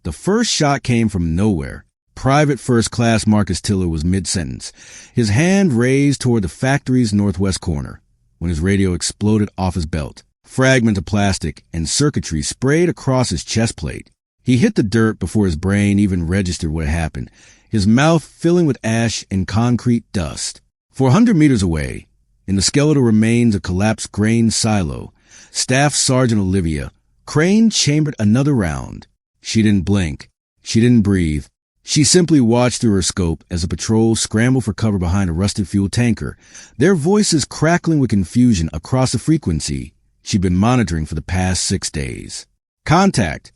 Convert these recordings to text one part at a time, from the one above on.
The first shot came from nowhere. Private First Class Marcus Tiller was mid-sentence, his hand raised toward the factory's northwest corner, when his radio exploded off his belt. Fragments of plastic and circuitry sprayed across his chest plate. He hit the dirt before his brain even registered what had happened, his mouth filling with ash and concrete dust. 400 meters away, in the skeletal remains of collapsed grain silo, Staff Sergeant Olivia Crane chambered another round. She didn't blink. She didn't breathe. She simply watched through her scope as the patrol scrambled for cover behind a rusted fuel tanker, their voices crackling with confusion across the frequency she'd been monitoring for the past 6 days. Contact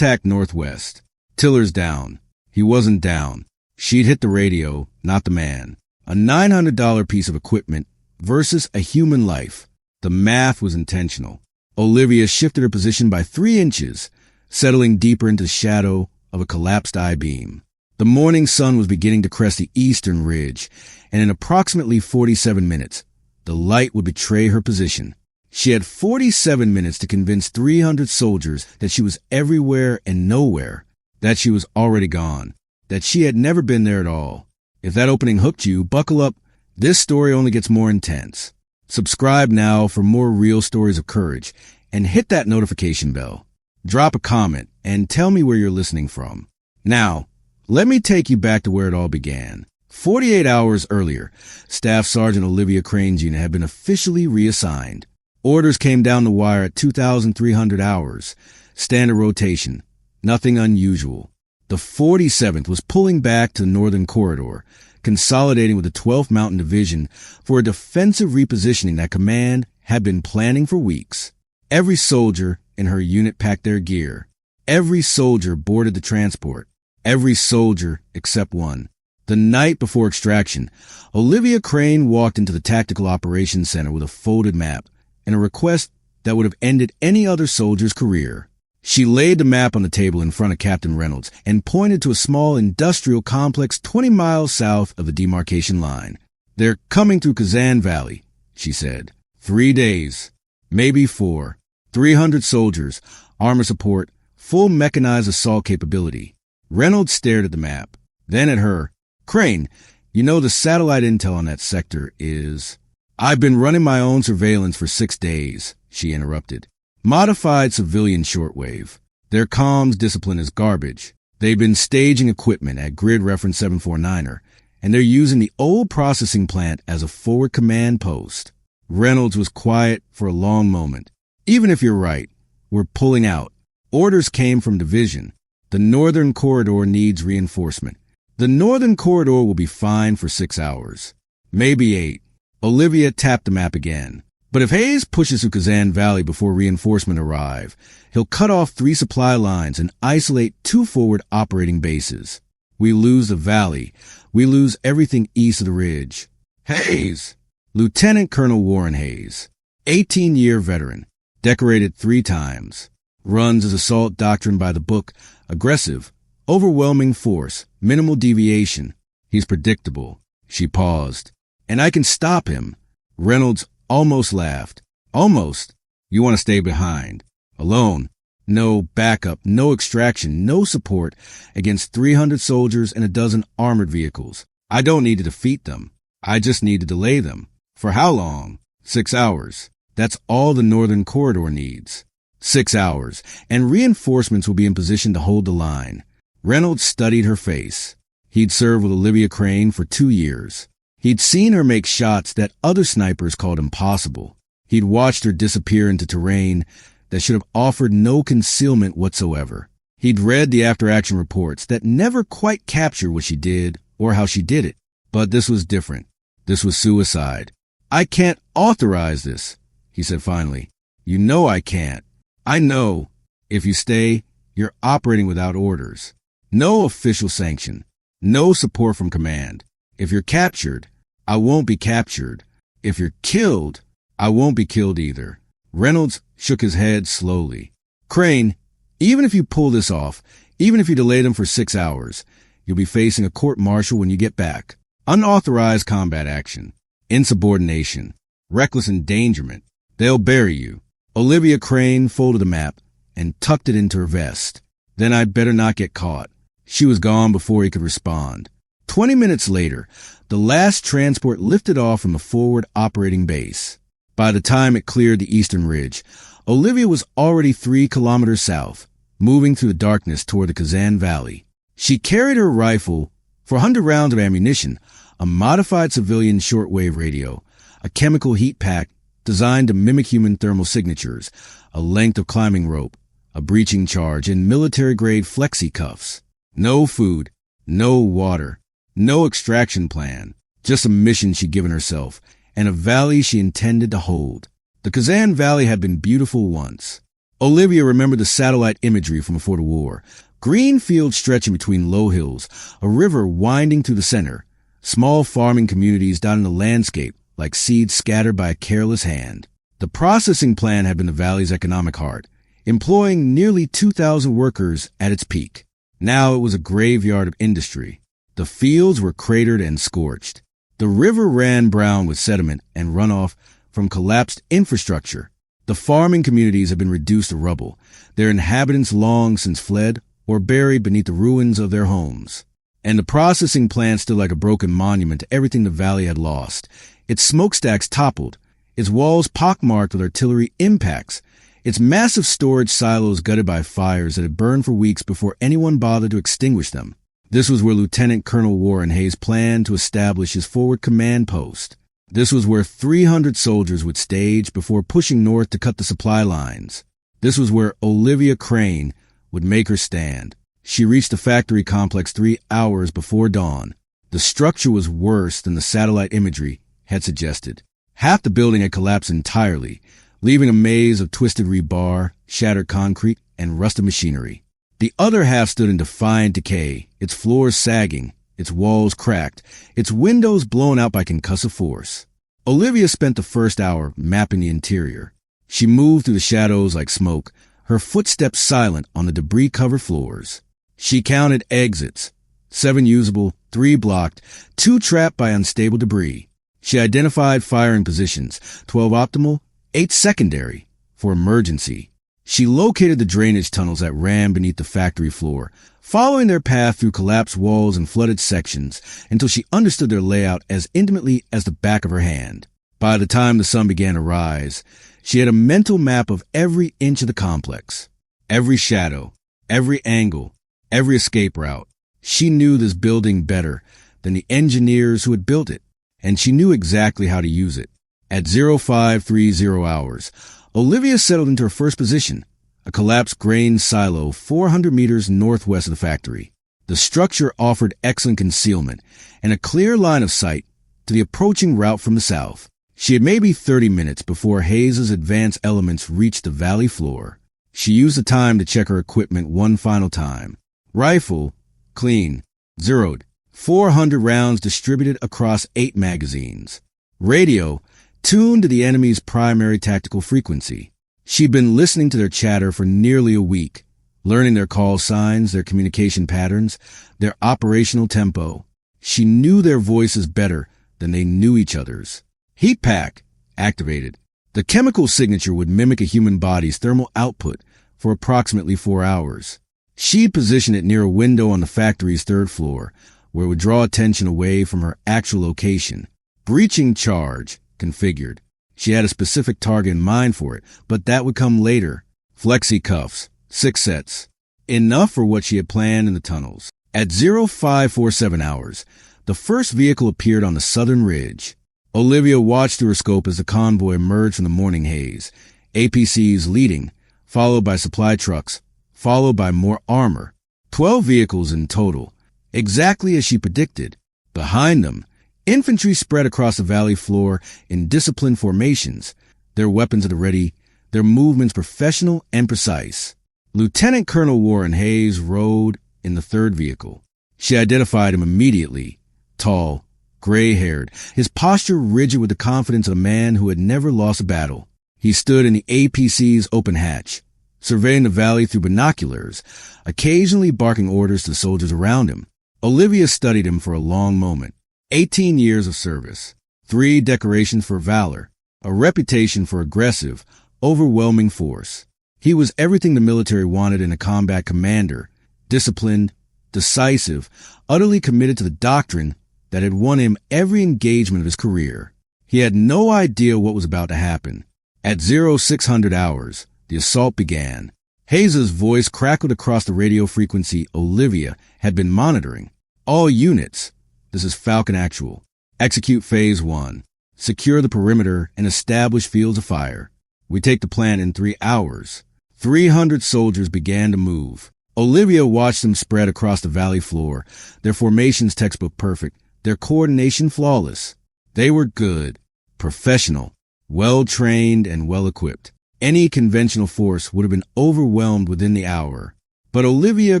northwest. Tiller's down. He wasn't down. She'd hit the radio, not the man. A $900 piece of equipment versus a human life. The math was intentional. Olivia shifted her position by 3 inches, settling deeper into the shadow of a collapsed I-beam. The morning sun was beginning to crest the eastern ridge, and in approximately 47 minutes, the light would betray her position. She had 47 minutes to convince 300 soldiers that she was everywhere and nowhere, that she was already gone, that she had never been there at all. If that opening hooked you, buckle up. This story only gets more intense. Subscribe now for more real stories of courage, and hit that notification bell. Drop a comment and tell me where you're listening from. Now, let me take you back to where it all began. 48 hours earlier, Staff Sergeant Olivia Crane's unit had been officially reassigned. Orders came down the wire at 2,300 hours. Standard rotation. Nothing unusual. The 47th was pulling back to the northern corridor, consolidating with the 12th Mountain Division for a defensive repositioning that command had been planning for weeks. Every soldier in her unit packed their gear. Every soldier boarded the transport. Every soldier except one. The night before extraction, Olivia Crane walked into the Tactical Operations Center with a folded map and a request that would have ended any other soldier's career. She laid the map on the table in front of Captain Reynolds and pointed to a small industrial complex 20 miles south of the demarcation line. "They're coming through Kazan Valley," she said. 3 days, maybe 4. 300 soldiers, armor support, full mechanized assault capability. Reynolds stared at the map, then at her. "Crane, you know the satellite intel on that sector is—" "I've been running my own surveillance for 6 days," she interrupted. "Modified civilian shortwave. Their comms discipline is garbage. They've been staging equipment at grid reference 749er, and they're using the old processing plant as a forward command post." Reynolds was quiet for a long moment. "Even if you're right, we're pulling out. Orders came from division. The northern corridor needs reinforcement. The northern corridor will be fine for 6 hours. Maybe 8. Olivia tapped the map again. "But if Hayes pushes through Kazan Valley before reinforcement arrive, he'll cut off 3 supply lines and isolate 2 forward operating bases. We lose the valley. We lose everything east of the ridge." "Hayes!" Lieutenant Colonel Warren Hayes, 18-year veteran, decorated 3 times, runs his assault doctrine by the book, aggressive, overwhelming force, minimal deviation. He's predictable. She paused. "And I can stop him." Reynolds almost laughed. "Almost? You want to stay behind? Alone? No backup, no extraction, no support against 300 soldiers and a dozen armored vehicles. I don't need to defeat them. I just need to delay them. For how long? 6 hours. That's all the northern corridor needs. 6 hours, and reinforcements will be in position to hold the line." Reynolds studied her face. He'd served with Olivia Crane for 2 years. He'd seen her make shots that other snipers called impossible. He'd watched her disappear into terrain that should have offered no concealment whatsoever. He'd read the after-action reports that never quite captured what she did or how she did it. But this was different. This was suicide. "I can't authorize this," he said finally. "You know I can't. I know. If you stay, you're operating without orders. No official sanction. No support from command. If you're captured, I won't be captured. If you're killed, I won't be killed either." Reynolds shook his head slowly. "Crane, even if you pull this off, even if you delay them for 6 hours, you'll be facing a court-martial when you get back. Unauthorized combat action. Insubordination. Reckless endangerment. They'll bury you." Olivia Crane folded the map and tucked it into her vest. Then I'd better not get caught. She was gone before he could respond. 20 minutes later, the last transport lifted off from the forward operating base. By the time it cleared the eastern ridge, Olivia was already 3 kilometers south, moving through the darkness toward the Kazan Valley. She carried her rifle, 400 rounds of ammunition, a modified civilian shortwave radio, a chemical heat pack designed to mimic human thermal signatures, a length of climbing rope, a breaching charge, and military-grade flexi cuffs. No food, no water, no extraction plan, just a mission she'd given herself, and a valley she intended to hold. The Kazan Valley had been beautiful once. Olivia remembered the satellite imagery from before the war. Green fields stretching between low hills, a river winding through the center, small farming communities dotting the landscape like seeds scattered by a careless hand. The processing plant had been the valley's economic heart, employing nearly 2,000 workers at its peak. Now it was a graveyard of industry. The fields were cratered and scorched. The river ran brown with sediment and runoff from collapsed infrastructure. The farming communities had been reduced to rubble, their inhabitants long since fled or buried beneath the ruins of their homes. And the processing plant stood like a broken monument to everything the valley had lost. Its smokestacks toppled, its walls pockmarked with artillery impacts, its massive storage silos gutted by fires that had burned for weeks before anyone bothered to extinguish them. This was where Lieutenant Colonel Warren Hayes planned to establish his forward command post. This was where 300 soldiers would stage before pushing north to cut the supply lines. This was where Olivia Crane would make her stand. She reached the factory complex 3 hours before dawn. The structure was worse than the satellite imagery had suggested. Half the building had collapsed entirely, leaving a maze of twisted rebar, shattered concrete, and rusted machinery. The other half stood in defiant decay, its floors sagging, its walls cracked, its windows blown out by concussive force. Olivia spent the first hour mapping the interior. She moved through the shadows like smoke, her footsteps silent on the debris-covered floors. She counted exits, 7 usable, 3 blocked, 2 trapped by unstable debris. She identified firing positions, 12 optimal, 8 secondary, for emergency. She located the drainage tunnels that ran beneath the factory floor, following their path through collapsed walls and flooded sections until she understood their layout as intimately as the back of her hand. By the time the sun began to rise, she had a mental map of every inch of the complex, every shadow, every angle, every escape route. She knew this building better than the engineers who had built it, and she knew exactly how to use it. At 0530 hours, Olivia settled into her first position, a collapsed grain silo 400 meters northwest of the factory. The structure offered excellent concealment and a clear line of sight to the approaching route from the south. She had maybe 30 minutes before Hayes's advanced elements reached the valley floor. She used the time to check her equipment one final time. Rifle, clean, zeroed, 400 rounds distributed across 8 magazines. Radio, tuned to the enemy's primary tactical frequency. She'd been listening to their chatter for nearly a week, learning their call signs, their communication patterns, their operational tempo. She knew their voices better than they knew each other's. Heat pack, activated. The chemical signature would mimic a human body's thermal output for approximately 4 hours. She'd positioned it near a window on the factory's 3rd floor, where it would draw attention away from her actual location. Breaching charge, configured. She had a specific target in mind for it, but that would come later. Flexi cuffs, 6 sets. Enough for what she had planned in the tunnels. At 0547 hours, the first vehicle appeared on the southern ridge. Olivia watched through her scope as the convoy emerged from the morning haze, APCs leading, followed by supply trucks, followed by more armor. 12 vehicles in total, exactly as she predicted. Behind them, infantry spread across the valley floor in disciplined formations, their weapons at the ready, their movements professional and precise. Lieutenant Colonel Warren Hayes rode in the 3rd vehicle. She identified him immediately, tall, gray-haired, his posture rigid with the confidence of a man who had never lost a battle. He stood in the APC's open hatch, surveying the valley through binoculars, occasionally barking orders to the soldiers around him. Olivia studied him for a long moment. 18 years of service, 3 decorations for valor, a reputation for aggressive, overwhelming force. He was everything the military wanted in a combat commander: disciplined, decisive, utterly committed to the doctrine that had won him every engagement of his career. He had no idea what was about to happen. At 0600 hours, the assault began. Hayes' voice crackled across the radio frequency Olivia had been monitoring. All units, this is Falcon Actual. Execute Phase 1. Secure the perimeter and establish fields of fire. We take the plant in 3 hours. 300 soldiers began to move. Olivia watched them spread across the valley floor, their formations textbook perfect, their coordination flawless. They were good, professional, well-trained, and well-equipped. Any conventional force would have been overwhelmed within the hour. But Olivia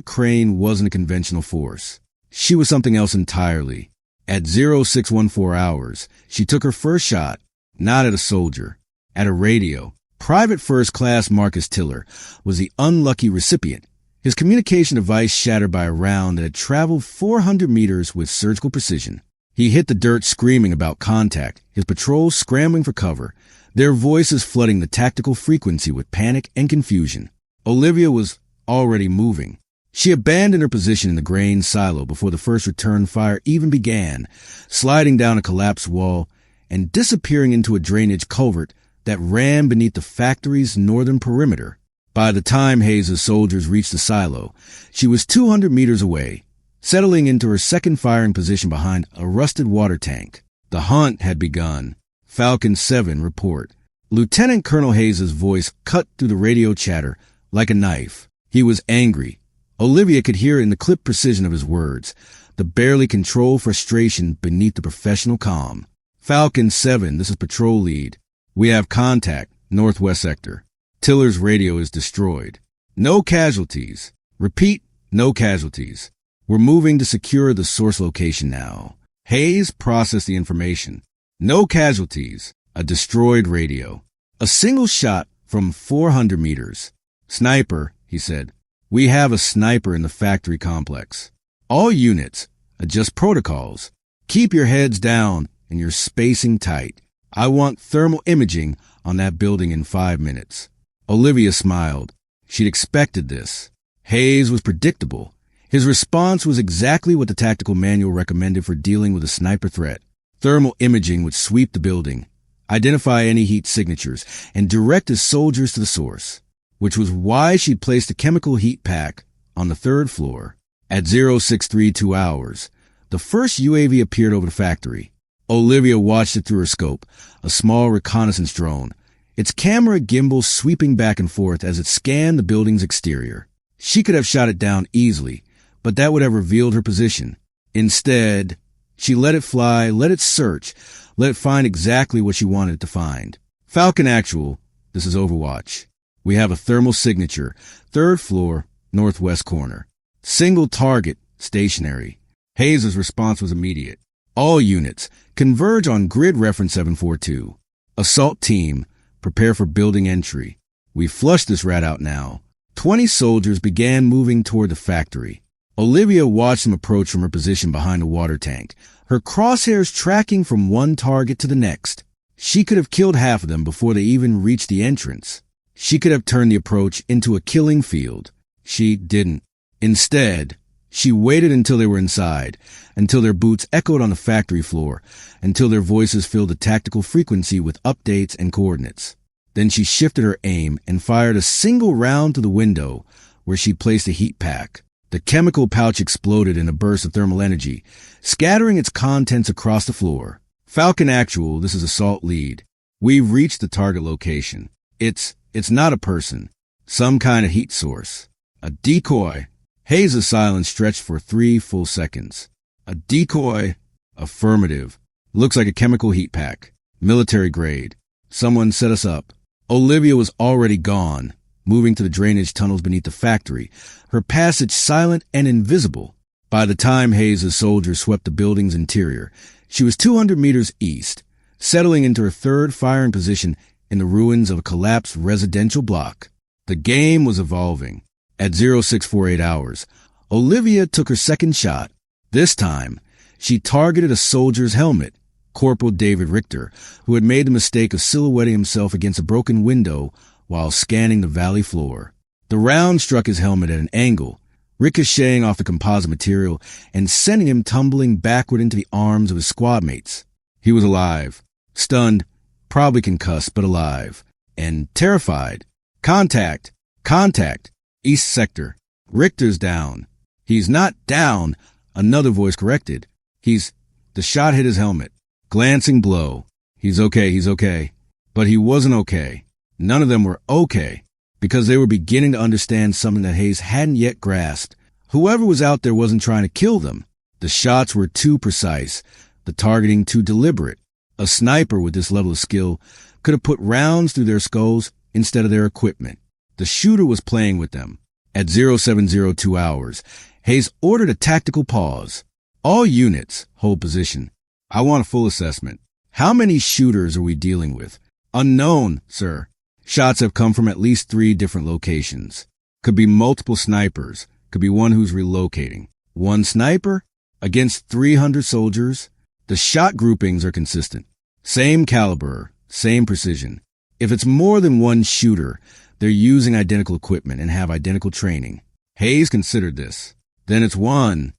Crane wasn't a conventional force. She was something else entirely. At 0614 hours, she took her first shot, not at a soldier, at a radio. Private First Class Marcus Tiller was the unlucky recipient. His communication device shattered by a round that had traveled 400 meters with surgical precision. He hit the dirt screaming about contact, his patrol scrambling for cover, their voices flooding the tactical frequency with panic and confusion. Olivia was already moving. She abandoned her position in the grain silo before the first return fire even began, sliding down a collapsed wall and disappearing into a drainage culvert that ran beneath the factory's northern perimeter. By the time Hayes' soldiers reached the silo, she was 200 meters away, settling into her second firing position behind a rusted water tank. The hunt had begun. Falcon 7 report. Lieutenant Colonel Hayes' voice cut through the radio chatter like a knife. He was angry. Olivia could hear in the clipped precision of his words, the barely controlled frustration beneath the professional calm. Falcon 7, this is patrol lead. We have contact, northwest sector. Tiller's radio is destroyed. No casualties. Repeat, no casualties. We're moving to secure the source location now. Hayes processed the information. No casualties. A destroyed radio. A single shot from 400 meters. Sniper, he said. We have a sniper in the factory complex. All units, adjust protocols. Keep your heads down and your spacing tight. I want thermal imaging on that building in 5 minutes. Olivia smiled. She'd expected this. Hayes was predictable. His response was exactly what the tactical manual recommended for dealing with a sniper threat. Thermal imaging would sweep the building, identify any heat signatures, and direct his soldiers to the source, which was why she'd placed a chemical heat pack on the 3rd floor. At 0632 hours, the first UAV appeared over the factory. Olivia watched it through her scope, a small reconnaissance drone, its camera gimbal sweeping back and forth as it scanned the building's exterior. She could have shot it down easily, but that would have revealed her position. Instead, she let it fly, let it search, let it find exactly what she wanted it to find. Falcon Actual, this is Overwatch. We have a thermal signature, 3rd floor, northwest corner. Single target, stationary. Hayes' response was immediate. All units, converge on grid reference 742. Assault team, prepare for building entry. We flushed this rat out now. 20 soldiers began moving toward the factory. Olivia watched them approach from her position behind the water tank, her crosshairs tracking from one target to the next. She could have killed half of them before they even reached the entrance. She could have turned the approach into a killing field. She didn't. Instead, she waited until they were inside, until their boots echoed on the factory floor, until their voices filled the tactical frequency with updates and coordinates. Then she shifted her aim and fired a single round to the window where she placed a heat pack. The chemical pouch exploded in a burst of thermal energy, scattering its contents across the floor. Falcon Actual, this is Assault Lead. We've reached the target location. It's not a person. Some kind of heat source. A decoy. Hayes' silence stretched for 3 full seconds. A decoy. Affirmative. Looks like a chemical heat pack. Military grade. Someone set us up. Olivia was already gone, moving to the drainage tunnels beneath the factory, her passage silent and invisible. By the time Hayes' soldiers swept the building's interior, she was 200 meters east, settling into her 3rd firing position in the ruins of a collapsed residential block. The game was evolving. At 0648 hours, Olivia took her 2nd shot. This time, she targeted a soldier's helmet, Corporal David Richter, who had made the mistake of silhouetting himself against a broken window while scanning the valley floor. The round struck his helmet at an angle, ricocheting off the composite material and sending him tumbling backward into the arms of his squad mates. He was alive, stunned, probably concussed, but alive, and terrified. Contact! Contact! East sector. Richter's down. He's not down, another voice corrected. The shot hit his helmet. Glancing blow. He's okay. But he wasn't okay. None of them were okay, because they were beginning to understand something that Hayes hadn't yet grasped. Whoever was out there wasn't trying to kill them. The shots were too precise, the targeting too deliberate. A sniper with this level of skill could have put rounds through their skulls instead of their equipment. The shooter was playing with them. At 0702 hours, Hayes ordered a tactical pause. All units, hold position. I want a full assessment. How many shooters are we dealing with? Unknown, sir. Shots have come from at least 3 different locations. Could be multiple snipers. Could be one who's relocating. One sniper against 300 soldiers. The shot groupings are consistent. Same caliber, same precision. If it's more than one shooter, they're using identical equipment and have identical training. Hayes considered this. Then it's one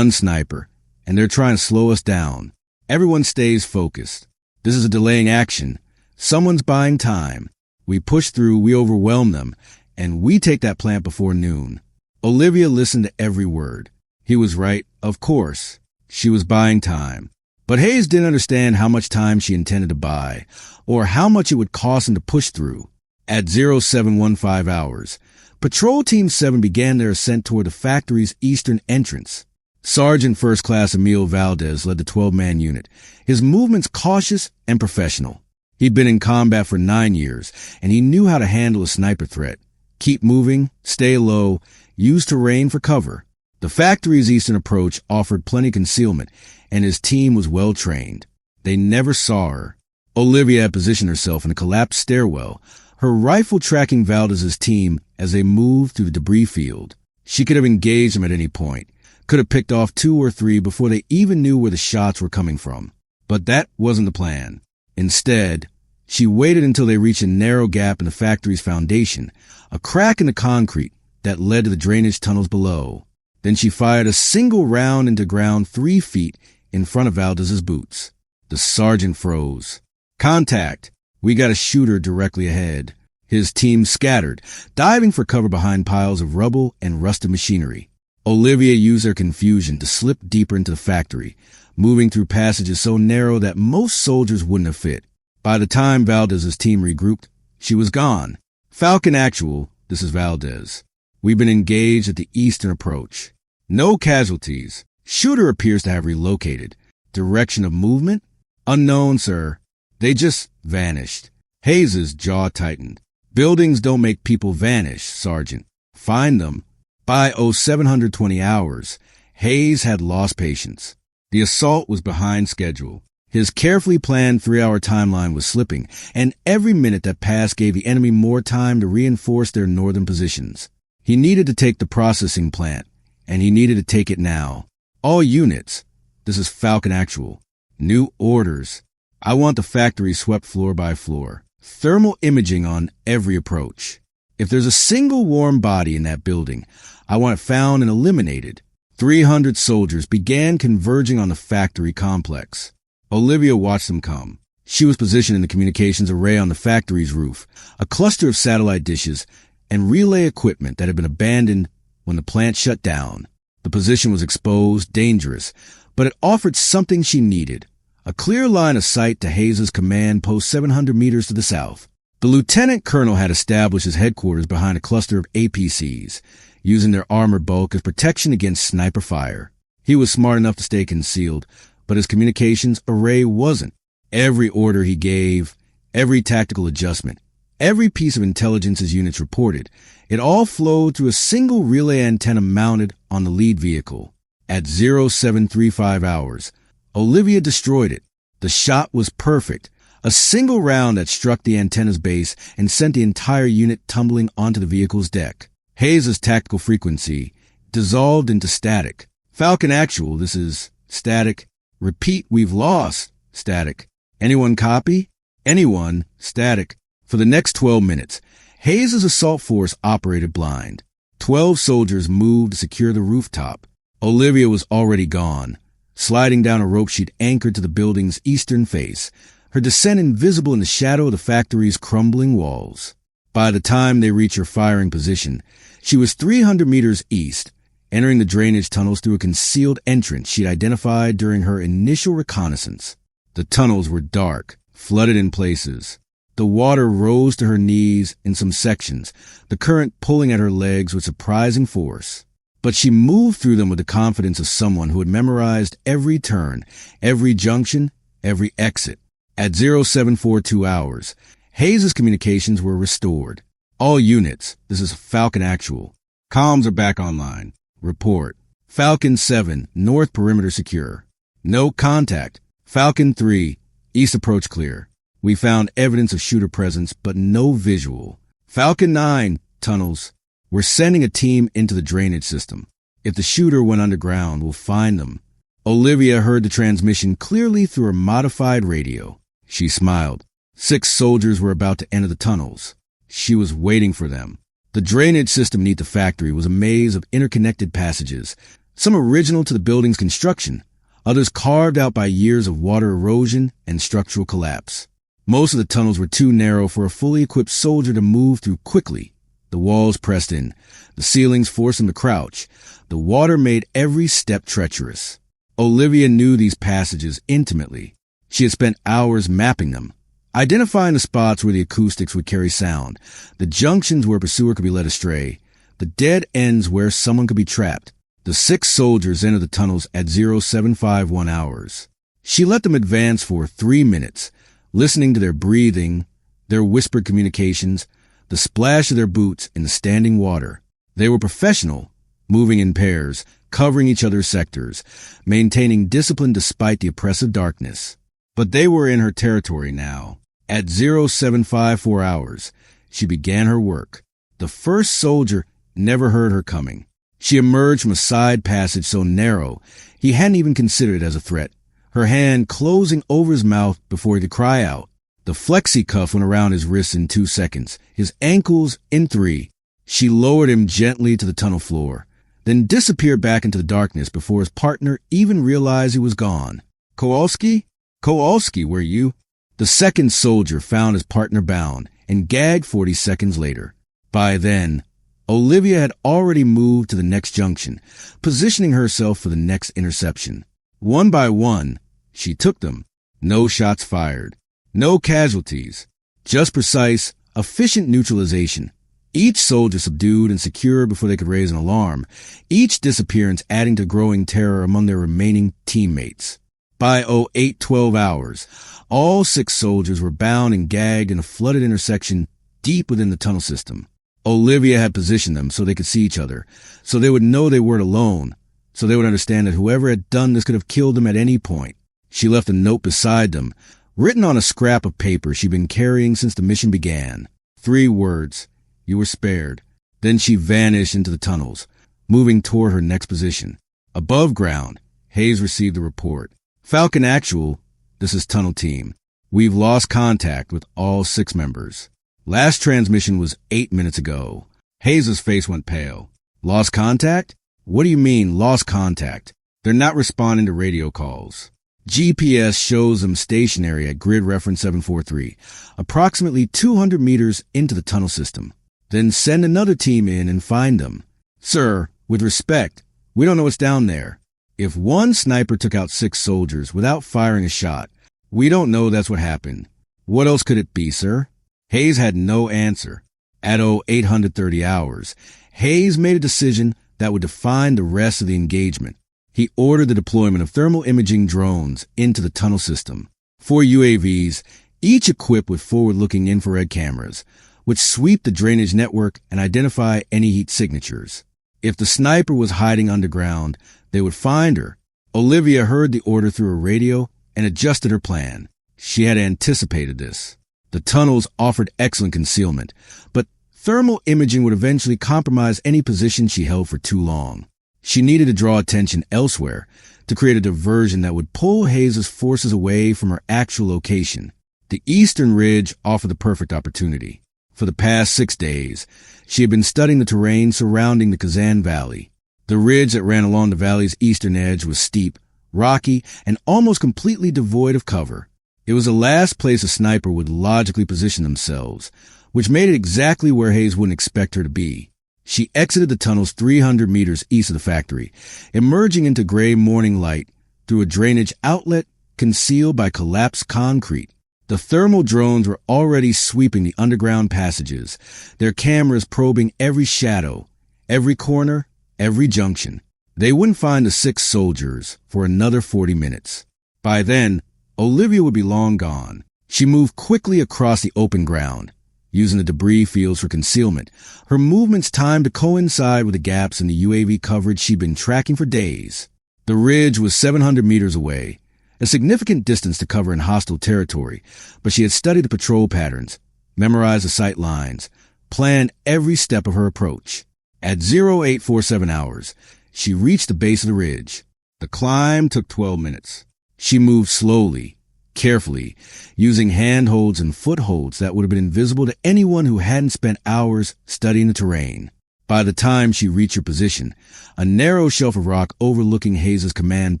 sniper, and they're trying to slow us down. Everyone stays focused. This is a delaying action. Someone's buying time. We push through, we overwhelm them, and we take that plant before noon. Olivia listened to every word. He was right, of course. She was buying time. But Hayes didn't understand how much time she intended to buy, or how much it would cost him to push through. At 0715 hours, Patrol Team 7 began their ascent toward the factory's eastern entrance. Sergeant First Class Emil Valdez led the 12-man unit, his movements cautious and professional. He'd been in combat for 9 years, and he knew how to handle a sniper threat. Keep moving, stay low, use terrain for cover. The factory's eastern approach offered plenty of concealment, and his team was well trained. They never saw her. Olivia had positioned herself in a collapsed stairwell, her rifle tracking Valdez's team as they moved through the debris field. She could have engaged them at any point, could have picked off 2 or 3 before they even knew where the shots were coming from. But that wasn't the plan. Instead, she waited until they reached a narrow gap in the factory's foundation, a crack in the concrete that led to the drainage tunnels below. Then she fired a single round into ground 3 feet in front of Valdez's boots. The sergeant froze. Contact! We got a shooter directly ahead. His team scattered, diving for cover behind piles of rubble and rusted machinery. Olivia used her confusion to slip deeper into the factory, moving through passages so narrow that most soldiers wouldn't have fit. By the time Valdez's team regrouped, she was gone. Falcon Actual, this is Valdez. We've been engaged at the eastern approach. No casualties. Shooter appears to have relocated. Direction of movement? Unknown, sir. They just vanished. Hayes's jaw tightened. Buildings don't make people vanish, Sergeant. Find them. By 0720 hours, Hayes had lost patience. The assault was behind schedule. His carefully planned 3-hour timeline was slipping, and every minute that passed gave the enemy more time to reinforce their northern positions. He needed to take the processing plant, and he needed to take it now. All units. This is Falcon Actual. New orders. I want the factory swept floor by floor. Thermal imaging on every approach. If there's a single warm body in that building, I want it found and eliminated. 300 soldiers began converging on the factory complex. Olivia watched them come. She was positioned in the communications array on the factory's roof, a cluster of satellite dishes and relay equipment that had been abandoned when the plant shut down. The position was exposed, dangerous, but it offered something she needed. A clear line of sight to Hayes's command post 700 meters to the south. The lieutenant colonel had established his headquarters behind a cluster of APCs, using their armored bulk as protection against sniper fire. He was smart enough to stay concealed, but his communications array wasn't. Every order he gave, every tactical adjustment, every piece of intelligence his units reported, it all flowed through a single relay antenna mounted on the lead vehicle. At 0735 hours, Olivia destroyed it. The shot was perfect. A single round that struck the antenna's base and sent the entire unit tumbling onto the vehicle's deck. Hayes' tactical frequency dissolved into static. Falcon Actual, this is static. Repeat, we've lost. Static. Anyone copy? Anyone? Static. For the next 12 minutes, Hayes' assault force operated blind. 12 soldiers moved to secure the rooftop. Olivia was already gone, sliding down a rope sheet anchored to the building's eastern face, her descent invisible in the shadow of the factory's crumbling walls. By the time they reached her firing position, she was 300 meters east, entering the drainage tunnels through a concealed entrance she'd identified during her initial reconnaissance. The tunnels were dark, flooded in places. The water rose to her knees in some sections, the current pulling at her legs with surprising force. But she moved through them with the confidence of someone who had memorized every turn, every junction, every exit. At 0742 hours, Hayes' communications were restored. All units, this is Falcon Actual. Comms are back online. Report. Falcon 7, north perimeter secure. No contact. Falcon 3, east approach clear. We found evidence of shooter presence, but no visual. Falcon 9, tunnels. We're sending a team into the drainage system. If the shooter went underground, we'll find them. Olivia heard the transmission clearly through her modified radio. She smiled. 6 soldiers were about to enter the tunnels. She was waiting for them. The drainage system beneath the factory was a maze of interconnected passages, some original to the building's construction, others carved out by years of water erosion and structural collapse. Most of the tunnels were too narrow for a fully equipped soldier to move through quickly. The walls pressed in. The ceilings forced him to crouch. The water made every step treacherous. Olivia knew these passages intimately. She had spent hours mapping them, identifying the spots where the acoustics would carry sound, the junctions where a pursuer could be led astray, the dead ends where someone could be trapped. The 6 soldiers entered the tunnels at 0751 hours. She let them advance for 3 minutes, listening to their breathing, their whispered communications, the splash of their boots in the standing water. They were professional, moving in pairs, covering each other's sectors, maintaining discipline despite the oppressive darkness. But they were in her territory now. At 0754 hours, she began her work. The first soldier never heard her coming. She emerged from a side passage so narrow, he hadn't even considered it as a threat, her hand closing over his mouth before he could cry out. The flexi cuff went around his wrists in 2 seconds, his ankles in 3. She lowered him gently to the tunnel floor, then disappeared back into the darkness before his partner even realized he was gone. Kowalski? Kowalski, were you? The second soldier found his partner bound and gagged 40 seconds later. By then, Olivia had already moved to the next junction, positioning herself for the next interception. One by one, she took them. No shots fired. No casualties. Just precise, efficient neutralization. Each soldier subdued and secured before they could raise an alarm, each disappearance adding to growing terror among their remaining teammates. By 0812 hours, all 6 soldiers were bound and gagged in a flooded intersection deep within the tunnel system. Olivia had positioned them so they could see each other, so they would know they weren't alone, so they would understand that whoever had done this could have killed them at any point. She left a note beside them, written on a scrap of paper she'd been carrying since the mission began. 3 words. You were spared. Then she vanished into the tunnels, moving toward her next position. Above ground, Hayes received a report. Falcon Actual, this is Tunnel Team. We've lost contact with all 6 members. Last transmission was 8 minutes ago. Hayes' face went pale. Lost contact? What do you mean, lost contact? They're not responding to radio calls. GPS shows them stationary at grid reference 743, approximately 200 meters into the tunnel system. Then send another team in and find them. Sir, with respect, we don't know what's down there. If one sniper took out 6 soldiers without firing a shot, we don't know that's what happened. What else could it be, sir? Hayes had no answer. At 0830 hours, Hayes made a decision that would define the rest of the engagement. He ordered the deployment of thermal imaging drones into the tunnel system. 4 UAVs, each equipped with forward-looking infrared cameras, would sweep the drainage network and identify any heat signatures. If the sniper was hiding underground, they would find her. Olivia heard the order through her radio and adjusted her plan. She had anticipated this. The tunnels offered excellent concealment, but thermal imaging would eventually compromise any position she held for too long. She needed to draw attention elsewhere to create a diversion that would pull Hayes' forces away from her actual location. The eastern ridge offered the perfect opportunity. For the past 6 days, she had been studying the terrain surrounding the Kazan Valley. The ridge that ran along the valley's eastern edge was steep, rocky, and almost completely devoid of cover. It was the last place a sniper would logically position themselves, which made it exactly where Hayes wouldn't expect her to be. She exited the tunnels 300 meters east of the factory, emerging into gray morning light through a drainage outlet concealed by collapsed concrete. The thermal drones were already sweeping the underground passages, their cameras probing every shadow, every corner, every junction. They wouldn't find the 6 soldiers for another 40 minutes. By then, Olivia would be long gone. She moved quickly across the open ground, using the debris fields for concealment, her movements timed to coincide with the gaps in the UAV coverage she'd been tracking for days. The ridge was 700 meters away, a significant distance to cover in hostile territory, but she had studied the patrol patterns, memorized the sight lines, planned every step of her approach. At 0847 hours, she reached the base of the ridge. The climb took 12 minutes. She moved slowly, carefully, using handholds and footholds that would have been invisible to anyone who hadn't spent hours studying the terrain. By the time she reached her position, a narrow shelf of rock overlooking Hayes' command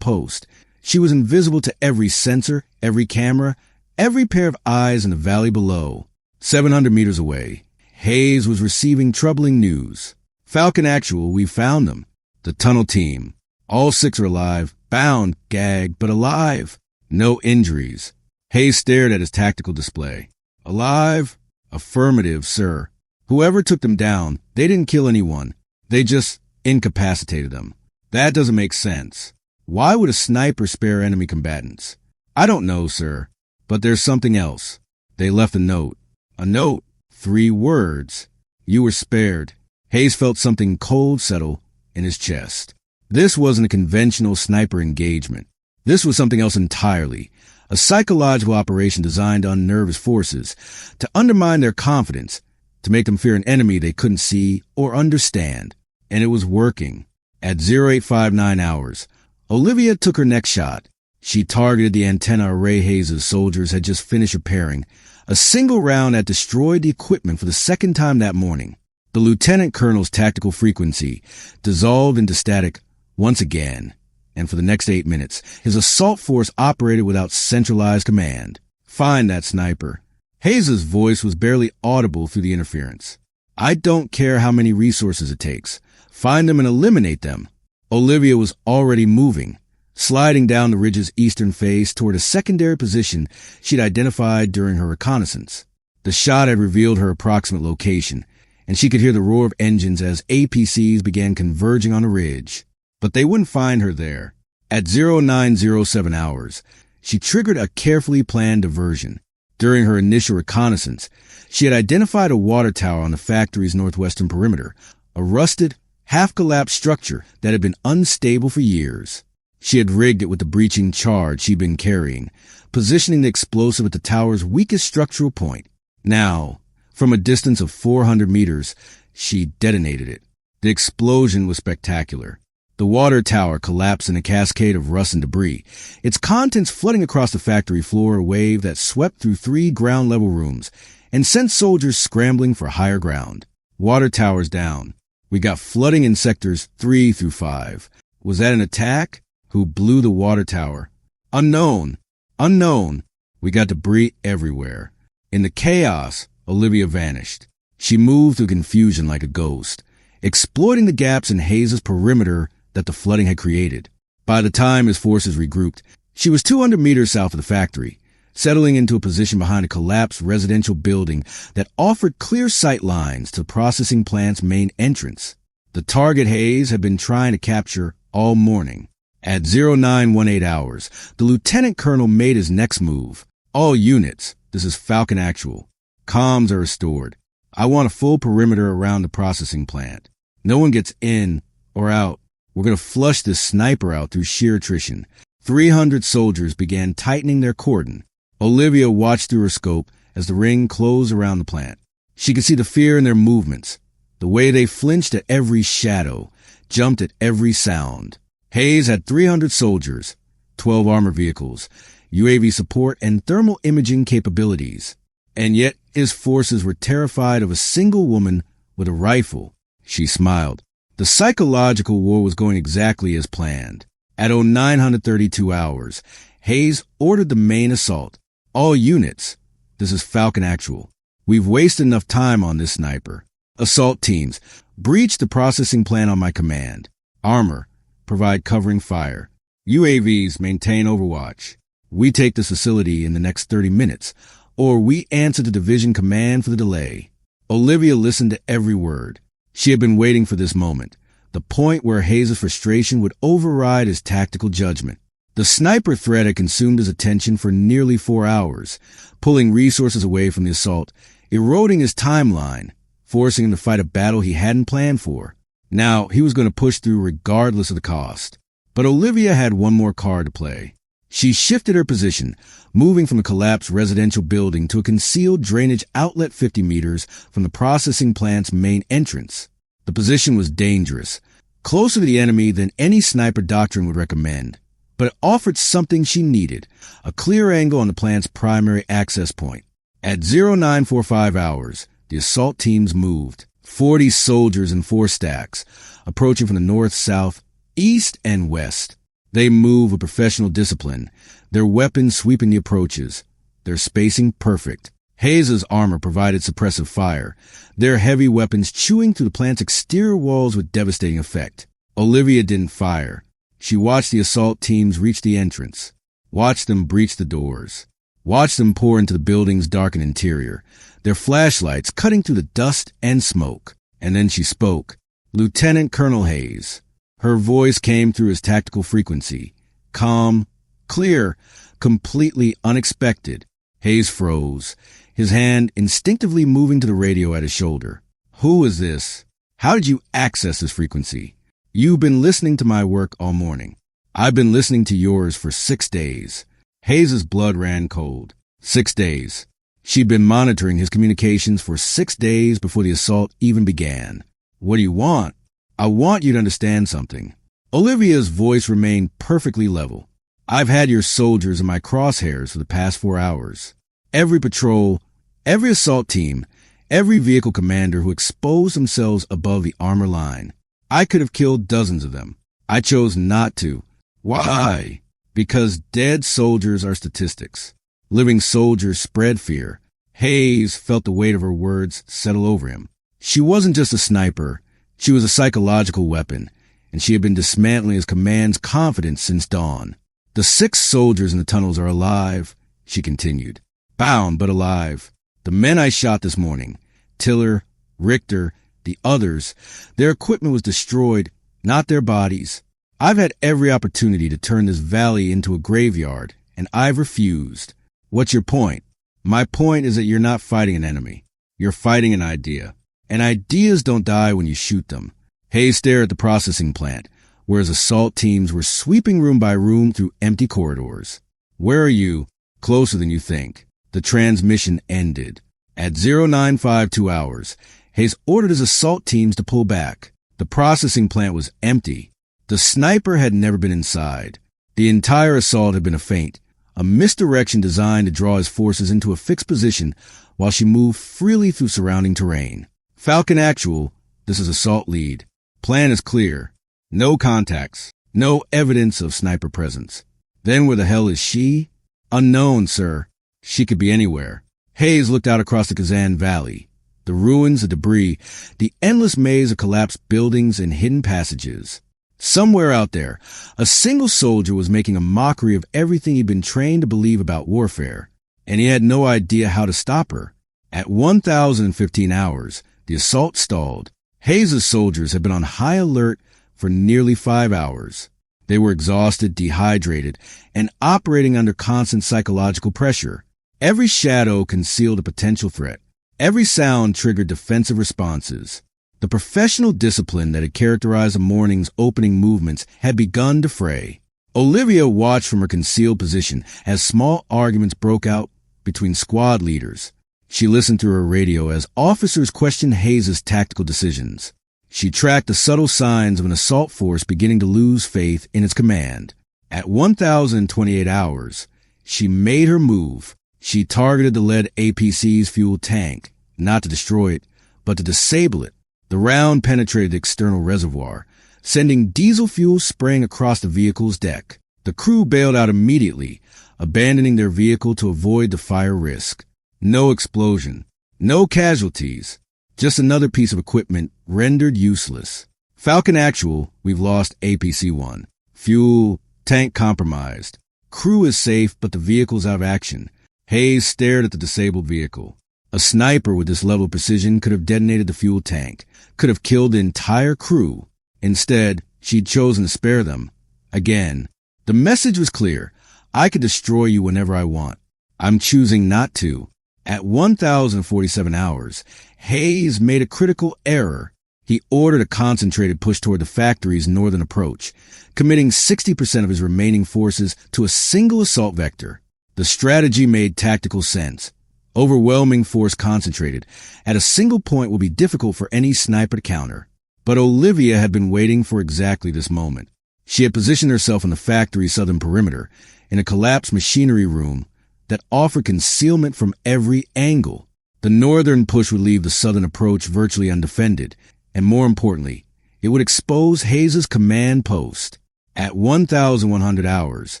post, she was invisible to every sensor, every camera, every pair of eyes in the valley below. 700 meters away, Hayes was receiving troubling news. Falcon Actual, we found them. The tunnel team. All 6 are alive, bound, gagged, but alive. No injuries. Hayes stared at his tactical display. Alive? Affirmative, sir. Whoever took them down, they didn't kill anyone. They just incapacitated them. That doesn't make sense. Why would a sniper spare enemy combatants? I don't know, sir. But there's something else. They left a note. A note. 3 words. You were spared. Hayes felt something cold settle in his chest. This wasn't a conventional sniper engagement. This was something else entirely. A psychological operation designed to unnerve his forces, to undermine their confidence, to make them fear an enemy they couldn't see or understand. And it was working. At 0859 hours, Olivia took her next shot. She targeted the antenna array Hayes' soldiers had just finished repairing. A single round had destroyed the equipment for the second time that morning. The lieutenant colonel's tactical frequency dissolved into static once again, and for the next 8 minutes, his assault force operated without centralized command. Find that sniper. Hayes' voice was barely audible through the interference. I don't care how many resources it takes. Find them and eliminate them. Olivia was already moving, sliding down the ridge's eastern face toward a secondary position she'd identified during her reconnaissance. The shot had revealed her approximate location, and she could hear the roar of engines as APCs began converging on the ridge. But they wouldn't find her there. At 0907 hours, she triggered a carefully planned diversion. During her initial reconnaissance, she had identified a water tower on the factory's northwestern perimeter, a rusted, half-collapsed structure that had been unstable for years. She had rigged it with the breaching charge she'd been carrying, positioning the explosive at the tower's weakest structural point. Now, from a distance of 400 meters, she detonated it. The explosion was spectacular. The water tower collapsed in a cascade of rust and debris, its contents flooding across the factory floor, a wave that swept through 3 ground-level rooms and sent soldiers scrambling for higher ground. Water towers down. We got flooding in sectors 3 through 5. Was that an attack? Who blew the water tower? Unknown. Unknown. We got debris everywhere. In the chaos, Olivia vanished. She moved through confusion like a ghost, exploiting the gaps in Hayes' perimeter that the flooding had created. By the time his forces regrouped, she was 200 meters south of the factory, settling into a position behind a collapsed residential building that offered clear sight lines to the processing plant's main entrance. The target Hayes had been trying to capture all morning. At 0918 hours, the lieutenant colonel made his next move. All units, this is Falcon Actual. Comms are restored. I want a full perimeter around the processing plant. No one gets in or out. We're going to flush this sniper out through sheer attrition. 300 soldiers began tightening their cordon. Olivia watched through her scope as the ring closed around the plant. She could see the fear in their movements, the way they flinched at every shadow, jumped at every sound. Hayes had 300 soldiers, 12 armored vehicles, UAV support, and thermal imaging capabilities. And yet, his forces were terrified of a single woman with a rifle. She smiled. The psychological war was going exactly as planned. At 0932 hours, Hayes ordered the main assault. All units, this is Falcon Actual. We've wasted enough time on this sniper. Assault teams, breach the processing plant on my command. Armor, provide covering fire. UAVs, maintain overwatch. We take this facility in the next 30 minutes, or we answer the division command for the delay. Olivia listened to every word. She had been waiting for this moment, the point where Hayes' frustration would override his tactical judgment. The sniper threat had consumed his attention for nearly 4 hours, pulling resources away from the assault, eroding his timeline, forcing him to fight a battle he hadn't planned for. Now, he was going to push through regardless of the cost. But Olivia had one more card to play. She shifted her position, moving from a collapsed residential building to a concealed drainage outlet 50 meters from the processing plant's main entrance. The position was dangerous, closer to the enemy than any sniper doctrine would recommend, but it offered something she needed, a clear angle on the plant's primary access point. At 0945 hours, the assault teams moved, 40 soldiers in 4 stacks, approaching from the north, south, east, and west. They move with professional discipline, their weapons sweeping the approaches, their spacing perfect. Hayes' armor provided suppressive fire, their heavy weapons chewing through the plant's exterior walls with devastating effect. Olivia didn't fire. She watched the assault teams reach the entrance, watched them breach the doors, watched them pour into the building's darkened interior, their flashlights cutting through the dust and smoke. And then she spoke. Lieutenant Colonel Hayes. Her voice came through his tactical frequency. Calm, clear, completely unexpected. Hayes froze, his hand instinctively moving to the radio at his shoulder. Who is this? How did you access this frequency? You've been listening to my work all morning. I've been listening to yours for 6 days. Hayes' blood ran cold. 6 days. She'd been monitoring his communications for 6 days before the assault even began. What do you want? I want you to understand something. Olivia's voice remained perfectly level. I've had your soldiers in my crosshairs for the past 4 hours. Every patrol, every assault team, every vehicle commander who exposed themselves above the armor line. I could have killed dozens of them. I chose not to. Why? Because dead soldiers are statistics. Living soldiers spread fear. Hayes felt the weight of her words settle over him. She wasn't just a sniper. She was a psychological weapon, and she had been dismantling his command's confidence since dawn. The 6 soldiers in the tunnels are alive, she continued. Bound, but alive. The men I shot this morning, Tiller, Richter, the others, their equipment was destroyed, not their bodies. I've had every opportunity to turn this valley into a graveyard, and I've refused. What's your point? My point is that you're not fighting an enemy. You're fighting an idea. And ideas don't die when you shoot them. Hayes stared at the processing plant, where his assault teams were sweeping room by room through empty corridors. Where are you? Closer than you think. The transmission ended. At 0952 hours, Hayes ordered his assault teams to pull back. The processing plant was empty. The sniper had never been inside. The entire assault had been a feint, a misdirection designed to draw his forces into a fixed position while she moved freely through surrounding terrain. Falcon Actual, this is assault lead. Plan is clear. No contacts. No evidence of sniper presence. Then where the hell is she? Unknown, sir. She could be anywhere. Hayes looked out across the Kazan Valley. The ruins, the debris, the endless maze of collapsed buildings and hidden passages. Somewhere out there, a single soldier was making a mockery of everything he'd been trained to believe about warfare, and he had no idea how to stop her. At 1015 hours, the assault stalled. Hayes' soldiers had been on high alert for nearly 5 hours. They were exhausted, dehydrated, and operating under constant psychological pressure. Every shadow concealed a potential threat. Every sound triggered defensive responses. The professional discipline that had characterized the morning's opening movements had begun to fray. Olivia watched from her concealed position as small arguments broke out between squad leaders. She listened through her radio as officers questioned Hayes' tactical decisions. She tracked the subtle signs of an assault force beginning to lose faith in its command. At 1028 hours, She made her move. She targeted the lead APC's fuel tank, not to destroy it, but to disable it. The round penetrated the external reservoir, sending diesel fuel spraying across the vehicle's deck. The crew bailed out immediately, abandoning their vehicle to avoid the fire risk. No explosion, no casualties, just another piece of equipment rendered useless. Falcon Actual, we've lost APC-1. Fuel, tank compromised. Crew is safe, but the vehicle's out of action. Hayes stared at the disabled vehicle. A sniper with this level of precision could have detonated the fuel tank, could have killed the entire crew. Instead, she'd chosen to spare them. Again, the message was clear. I could destroy you whenever I want. I'm choosing not to. At 1,047 hours, Hayes made a critical error. He ordered a concentrated push toward the factory's northern approach, committing 60% of his remaining forces to a single assault vector. The strategy made tactical sense. Overwhelming force concentrated at a single point will be difficult for any sniper to counter. But Olivia had been waiting for exactly this moment. She had positioned herself on the factory's southern perimeter, in a collapsed machinery room that offered concealment from every angle. The northern push would leave the southern approach virtually undefended, and more importantly, it would expose Hayes' command post. At 1,100 hours,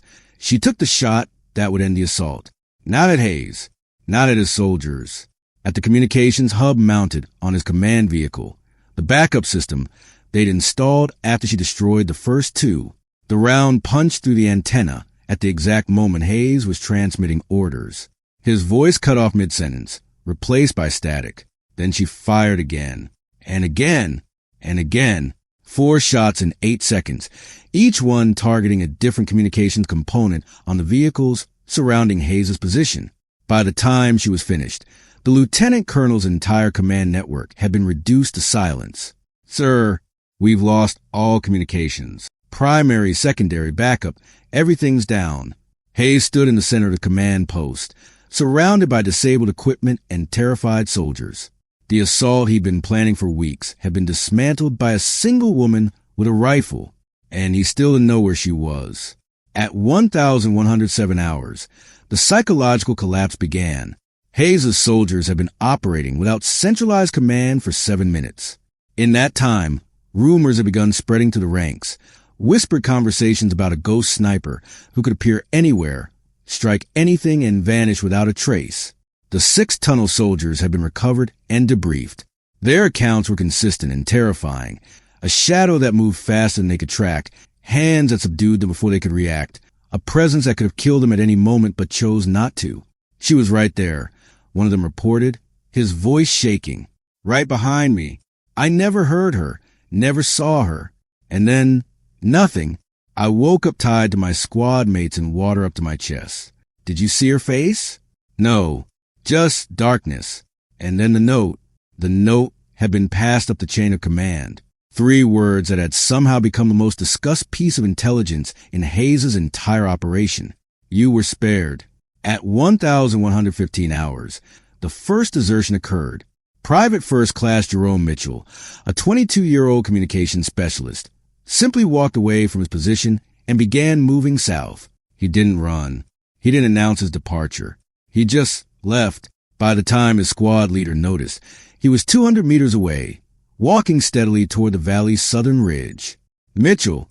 she took the shot that would end the assault. Not at Hayes, not at his soldiers, at the communications hub mounted on his command vehicle, the backup system they'd installed after she destroyed the first two. The round punched through the antenna at the exact moment Hayes was transmitting orders. His voice cut off mid-sentence, replaced by static. Then she fired again, and again, and again. 4 shots in 8 seconds, each one targeting a different communications component on the vehicles surrounding Hayes' position. By the time she was finished, the lieutenant colonel's entire command network had been reduced to silence. Sir, we've lost all communications. Primary, secondary, backup, everything's down. Hayes stood in the center of the command post, surrounded by disabled equipment and terrified soldiers. The assault he'd been planning for weeks had been dismantled by a single woman with a rifle, and he still didn't know where she was. At 1,107 hours, the psychological collapse began. Hayes' soldiers had been operating without centralized command for 7 minutes. In that time, rumors had begun spreading to the ranks, whispered conversations about a ghost sniper who could appear anywhere, strike anything, and vanish without a trace. The 6 tunnel soldiers had been recovered and debriefed. Their accounts were consistent and terrifying. A shadow that moved faster than they could track, hands that subdued them before they could react, a presence that could have killed them at any moment but chose not to. She was right there, one of them reported, his voice shaking. Right behind me. I never heard her, never saw her. And then, nothing. I woke up tied to my squad mates and water up to my chest. Did you see her face? No. Just darkness. And then the note. The note had been passed up the chain of command. 3 words that had somehow become the most discussed piece of intelligence in Hayes' entire operation. You were spared. At 1,115 hours, the first desertion occurred. Private First Class Jerome Mitchell, a 22-year-old communications specialist, simply walked away from his position and began moving south. He didn't run. He didn't announce his departure. He just left. By the time his squad leader noticed, he was 200 meters away, walking steadily toward the valley's southern ridge. Mitchell,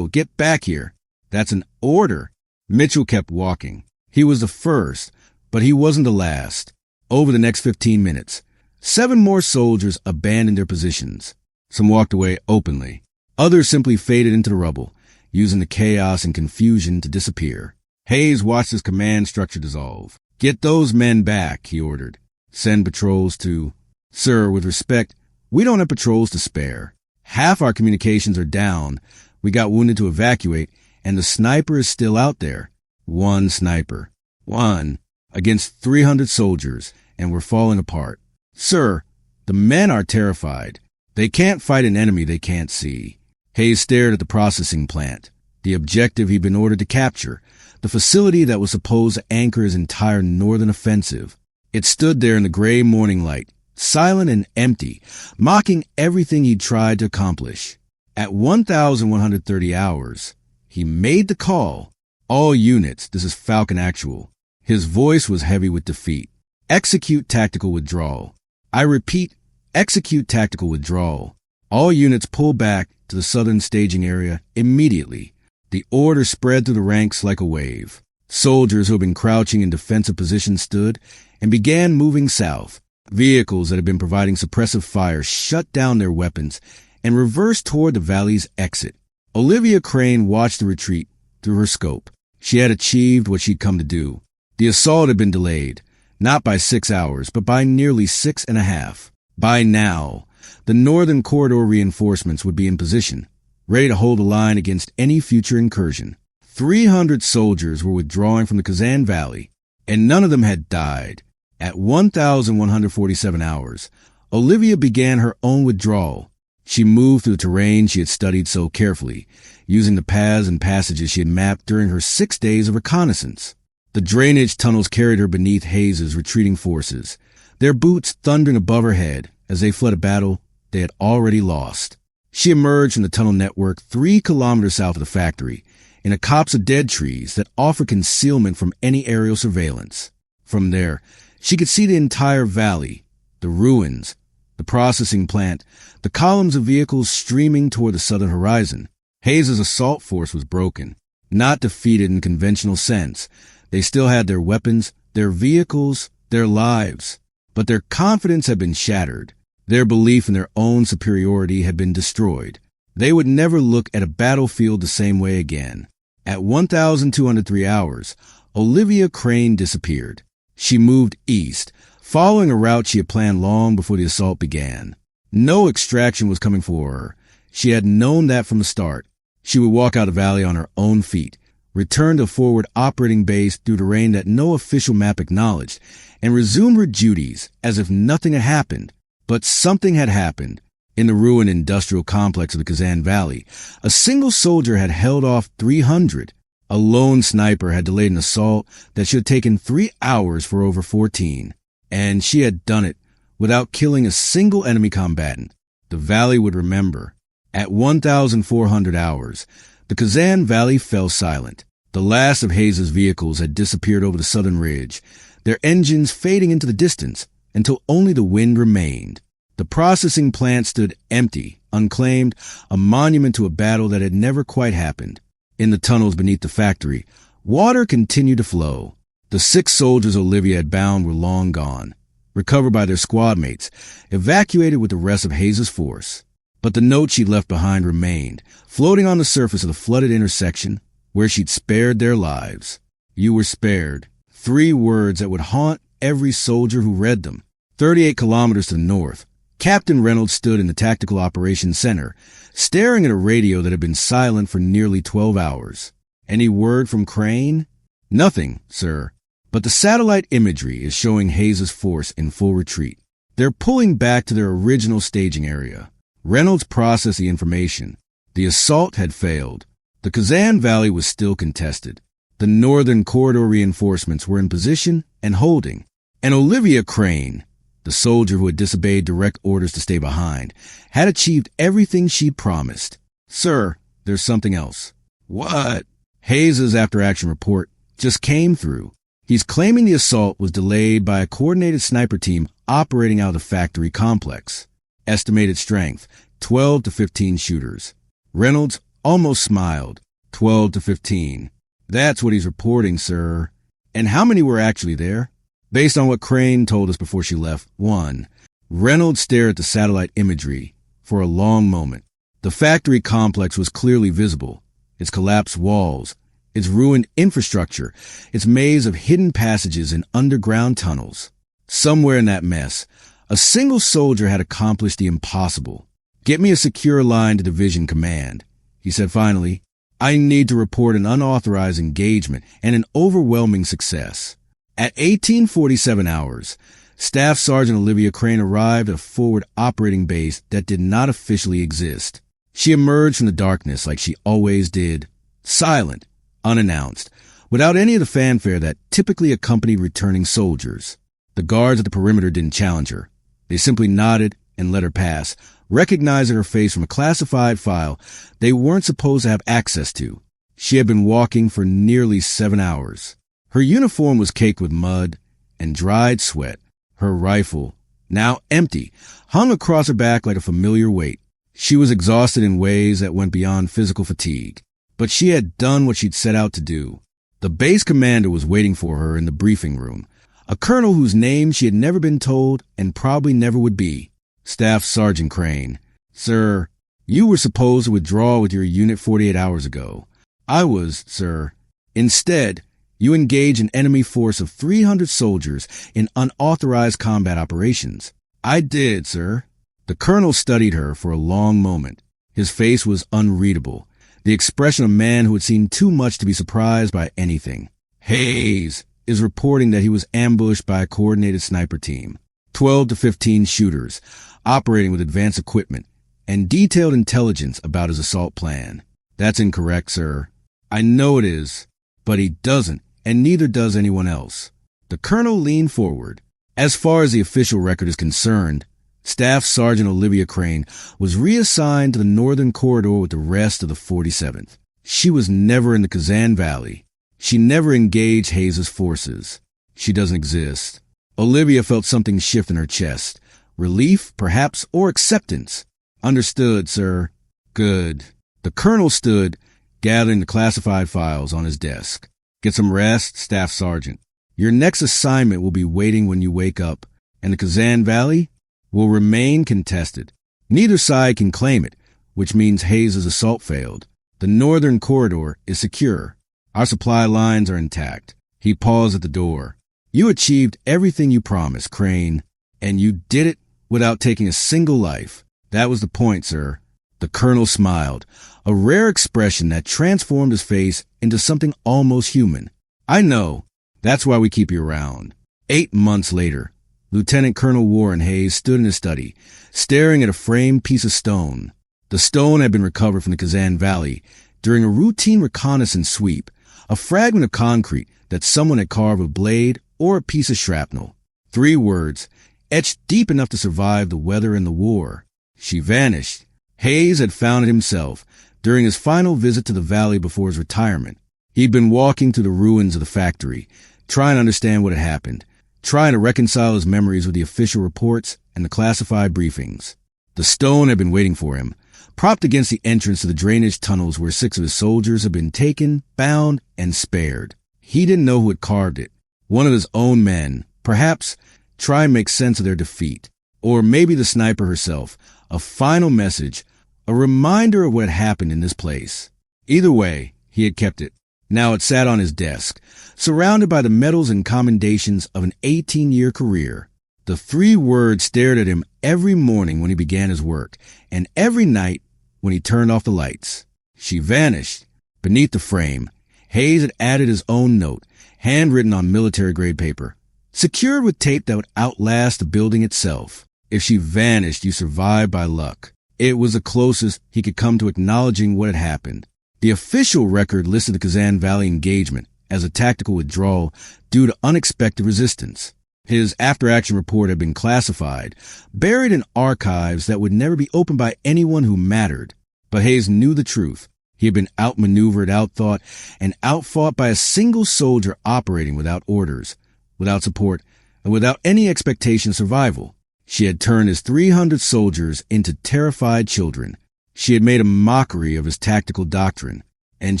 get back here. That's an order. Mitchell kept walking. He was the first, but he wasn't the last. Over the next 15 minutes, 7 more soldiers abandoned their positions. Some walked away openly. Others simply faded into the rubble, using the chaos and confusion to disappear. Hayes watched his command structure dissolve. Get those men back, he ordered. Send patrols to... Sir, with respect, we don't have patrols to spare. Half our communications are down. We got wounded to evacuate, and the sniper is still out there. 1 sniper. 1. Against 300 soldiers, and we're falling apart. Sir, the men are terrified. They can't fight an enemy they can't see. Hayes stared at the processing plant, the objective he'd been ordered to capture, the facility that was supposed to anchor his entire northern offensive. It stood there in the gray morning light, silent and empty, mocking everything he'd tried to accomplish. At 1,130 hours, he made the call. All units, this is Falcon Actual. His voice was heavy with defeat. Execute tactical withdrawal. I repeat, execute tactical withdrawal. All units pull back to the southern staging area immediately. The order spread through the ranks like a wave. Soldiers who had been crouching in defensive positions stood and began moving south. Vehicles that had been providing suppressive fire shut down their weapons and reversed toward the valley's exit. Olivia Crane watched the retreat through her scope. She had achieved what she'd come to do. The assault had been delayed, not by 6 hours, but by nearly 6.5. By now, the northern corridor reinforcements would be in position, ready to hold the line against any future incursion. 300 soldiers were withdrawing from the Kazan Valley, and none of them had died. At 1,147 hours, Olivia began her own withdrawal. She moved through the terrain she had studied so carefully, using the paths and passages she had mapped during her 6 days of reconnaissance. The drainage tunnels carried her beneath Hayes' retreating forces, their boots thundering above her head as they fled a battle they had already lost. She emerged from the tunnel network 3 kilometers south of the factory, in a copse of dead trees that offered concealment from any aerial surveillance. From there, she could see the entire valley, the ruins, the processing plant, the columns of vehicles streaming toward the southern horizon. Hayes' assault force was broken, not defeated in conventional sense. They still had their weapons, their vehicles, their lives. But their confidence had been shattered. Their belief in their own superiority had been destroyed. They would never look at a battlefield the same way again. At 1,203 hours, Olivia Crane disappeared. She moved east, following a route she had planned long before the assault began. No extraction was coming for her. She had known that from the start. She would walk out the valley on her own feet, return to a forward operating base through terrain that no official map acknowledged, and resume her duties as if nothing had happened. But something had happened. In the ruined industrial complex of the Kazan Valley, a single soldier had held off 300. A lone sniper had delayed an assault that should have taken 3 hours for over 14. And she had done it without killing a single enemy combatant. The valley would remember. At 1,400 hours, the Kazan Valley fell silent. The last of Hayes' vehicles had disappeared over the southern ridge, their engines fading into the distance until only the wind remained. The processing plant stood empty, unclaimed, a monument to a battle that had never quite happened. In the tunnels beneath the factory, water continued to flow. The 6 soldiers Olivia had bound were long gone, recovered by their squad mates, evacuated with the rest of Hayes' force. But the note she'd left behind remained, floating on the surface of the flooded intersection where she'd spared their lives. You were spared. 3 words that would haunt every soldier who read them. 38 kilometers to the north, Captain Reynolds stood in the Tactical Operations Center, staring at a radio that had been silent for nearly 12 hours. Any word from Crane? Nothing, sir. But the satellite imagery is showing Hayes' force in full retreat. They're pulling back to their original staging area. Reynolds processed the information. The assault had failed. The Kazan Valley was still contested. The northern corridor reinforcements were in position and holding. And Olivia Crane, the soldier who had disobeyed direct orders to stay behind, had achieved everything she'd promised. Sir, there's something else. What? Hayes' after-action report just came through. He's claiming the assault was delayed by a coordinated sniper team operating out of the factory complex. Estimated strength, 12 to 15 shooters. Reynolds almost smiled. 12 to 15. That's what he's reporting, sir. And how many were actually there? Based on what Crane told us before she left, 1. Reynolds stared at the satellite imagery for a long moment. The factory complex was clearly visible. Its collapsed walls, its ruined infrastructure, its maze of hidden passages and underground tunnels. Somewhere in that mess, a single soldier had accomplished the impossible. Get me a secure line to Division Command, he said finally. I need to report an unauthorized engagement and an overwhelming success. At 1847 hours, Staff Sergeant Olivia Crane arrived at a forward operating base that did not officially exist. She emerged from the darkness like she always did, silent, unannounced, without any of the fanfare that typically accompanied returning soldiers. The guards at the perimeter didn't challenge her. They simply nodded and let her pass, recognizing her face from a classified file they weren't supposed to have access to. She had been walking for nearly 7 hours. Her uniform was caked with mud and dried sweat. Her rifle, now empty, hung across her back like a familiar weight. She was exhausted in ways that went beyond physical fatigue, but she had done what she'd set out to do. The base commander was waiting for her in the briefing room, a colonel whose name she had never been told and probably never would be. Staff Sergeant Crane. Sir, you were supposed to withdraw with your unit 48 hours ago. I was, sir. Instead, you engaged an enemy force of 300 soldiers in unauthorized combat operations. I did, sir. The colonel studied her for a long moment. His face was unreadable, the expression of a man who had seen too much to be surprised by anything. Hayes is reporting that he was ambushed by a coordinated sniper team, 12 to 15 shooters, operating with advanced equipment, and detailed intelligence about his assault plan. That's incorrect, sir. I know it is, but he doesn't, and neither does anyone else. The colonel leaned forward. As far as the official record is concerned, Staff Sergeant Olivia Crane was reassigned to the northern corridor with the rest of the 47th. She was never in the Kazan Valley. She never engaged Hayes' forces. She doesn't exist. Olivia felt something shift in her chest. Relief, perhaps, or acceptance. Understood, sir. Good. The colonel stood, gathering the classified files on his desk. Get some rest, Staff Sergeant. Your next assignment will be waiting when you wake up, and the Kazan Valley will remain contested. Neither side can claim it, which means Hayes' assault failed. The northern corridor is secure. Our supply lines are intact. He paused at the door. You achieved everything you promised, Crane, and you did it without taking a single life. That was the point, sir. The colonel smiled, a rare expression that transformed his face into something almost human. I know. That's why we keep you around. 8 months later, Lieutenant Colonel Warren Hayes stood in his study, staring at a framed piece of stone. The stone had been recovered from the Kazan Valley during a routine reconnaissance sweep, a fragment of concrete that someone had carved with a blade or a piece of shrapnel. 3 words, etched deep enough to survive the weather and the war. She vanished. Hayes had found it himself during his final visit to the valley before his retirement. He'd been walking through the ruins of the factory, trying to understand what had happened, trying to reconcile his memories with the official reports and the classified briefings. The stone had been waiting for him, propped against the entrance to the drainage tunnels where 6 of his soldiers had been taken, bound, and spared. He didn't know who had carved it. One of his own men, perhaps, try and make sense of their defeat. Or maybe the sniper herself, a final message, a reminder of what had happened in this place. Either way, he had kept it. Now it sat on his desk, surrounded by the medals and commendations of an 18-year career. The 3 words stared at him every morning when he began his work, and every night when he turned off the lights. She vanished. Beneath the frame, Hayes had added his own note, handwritten on military-grade paper, secured with tape that would outlast the building itself. If she vanished, you survived by luck. It was the closest he could come to acknowledging what had happened. The official record listed the Kazan Valley engagement as a tactical withdrawal due to unexpected resistance. His after-action report had been classified, buried in archives that would never be opened by anyone who mattered. But Hayes knew the truth. He had been outmaneuvered, outthought, and outfought by a single soldier operating without orders, without support, and without any expectation of survival. She had turned his 300 soldiers into terrified children. She had made a mockery of his tactical doctrine, and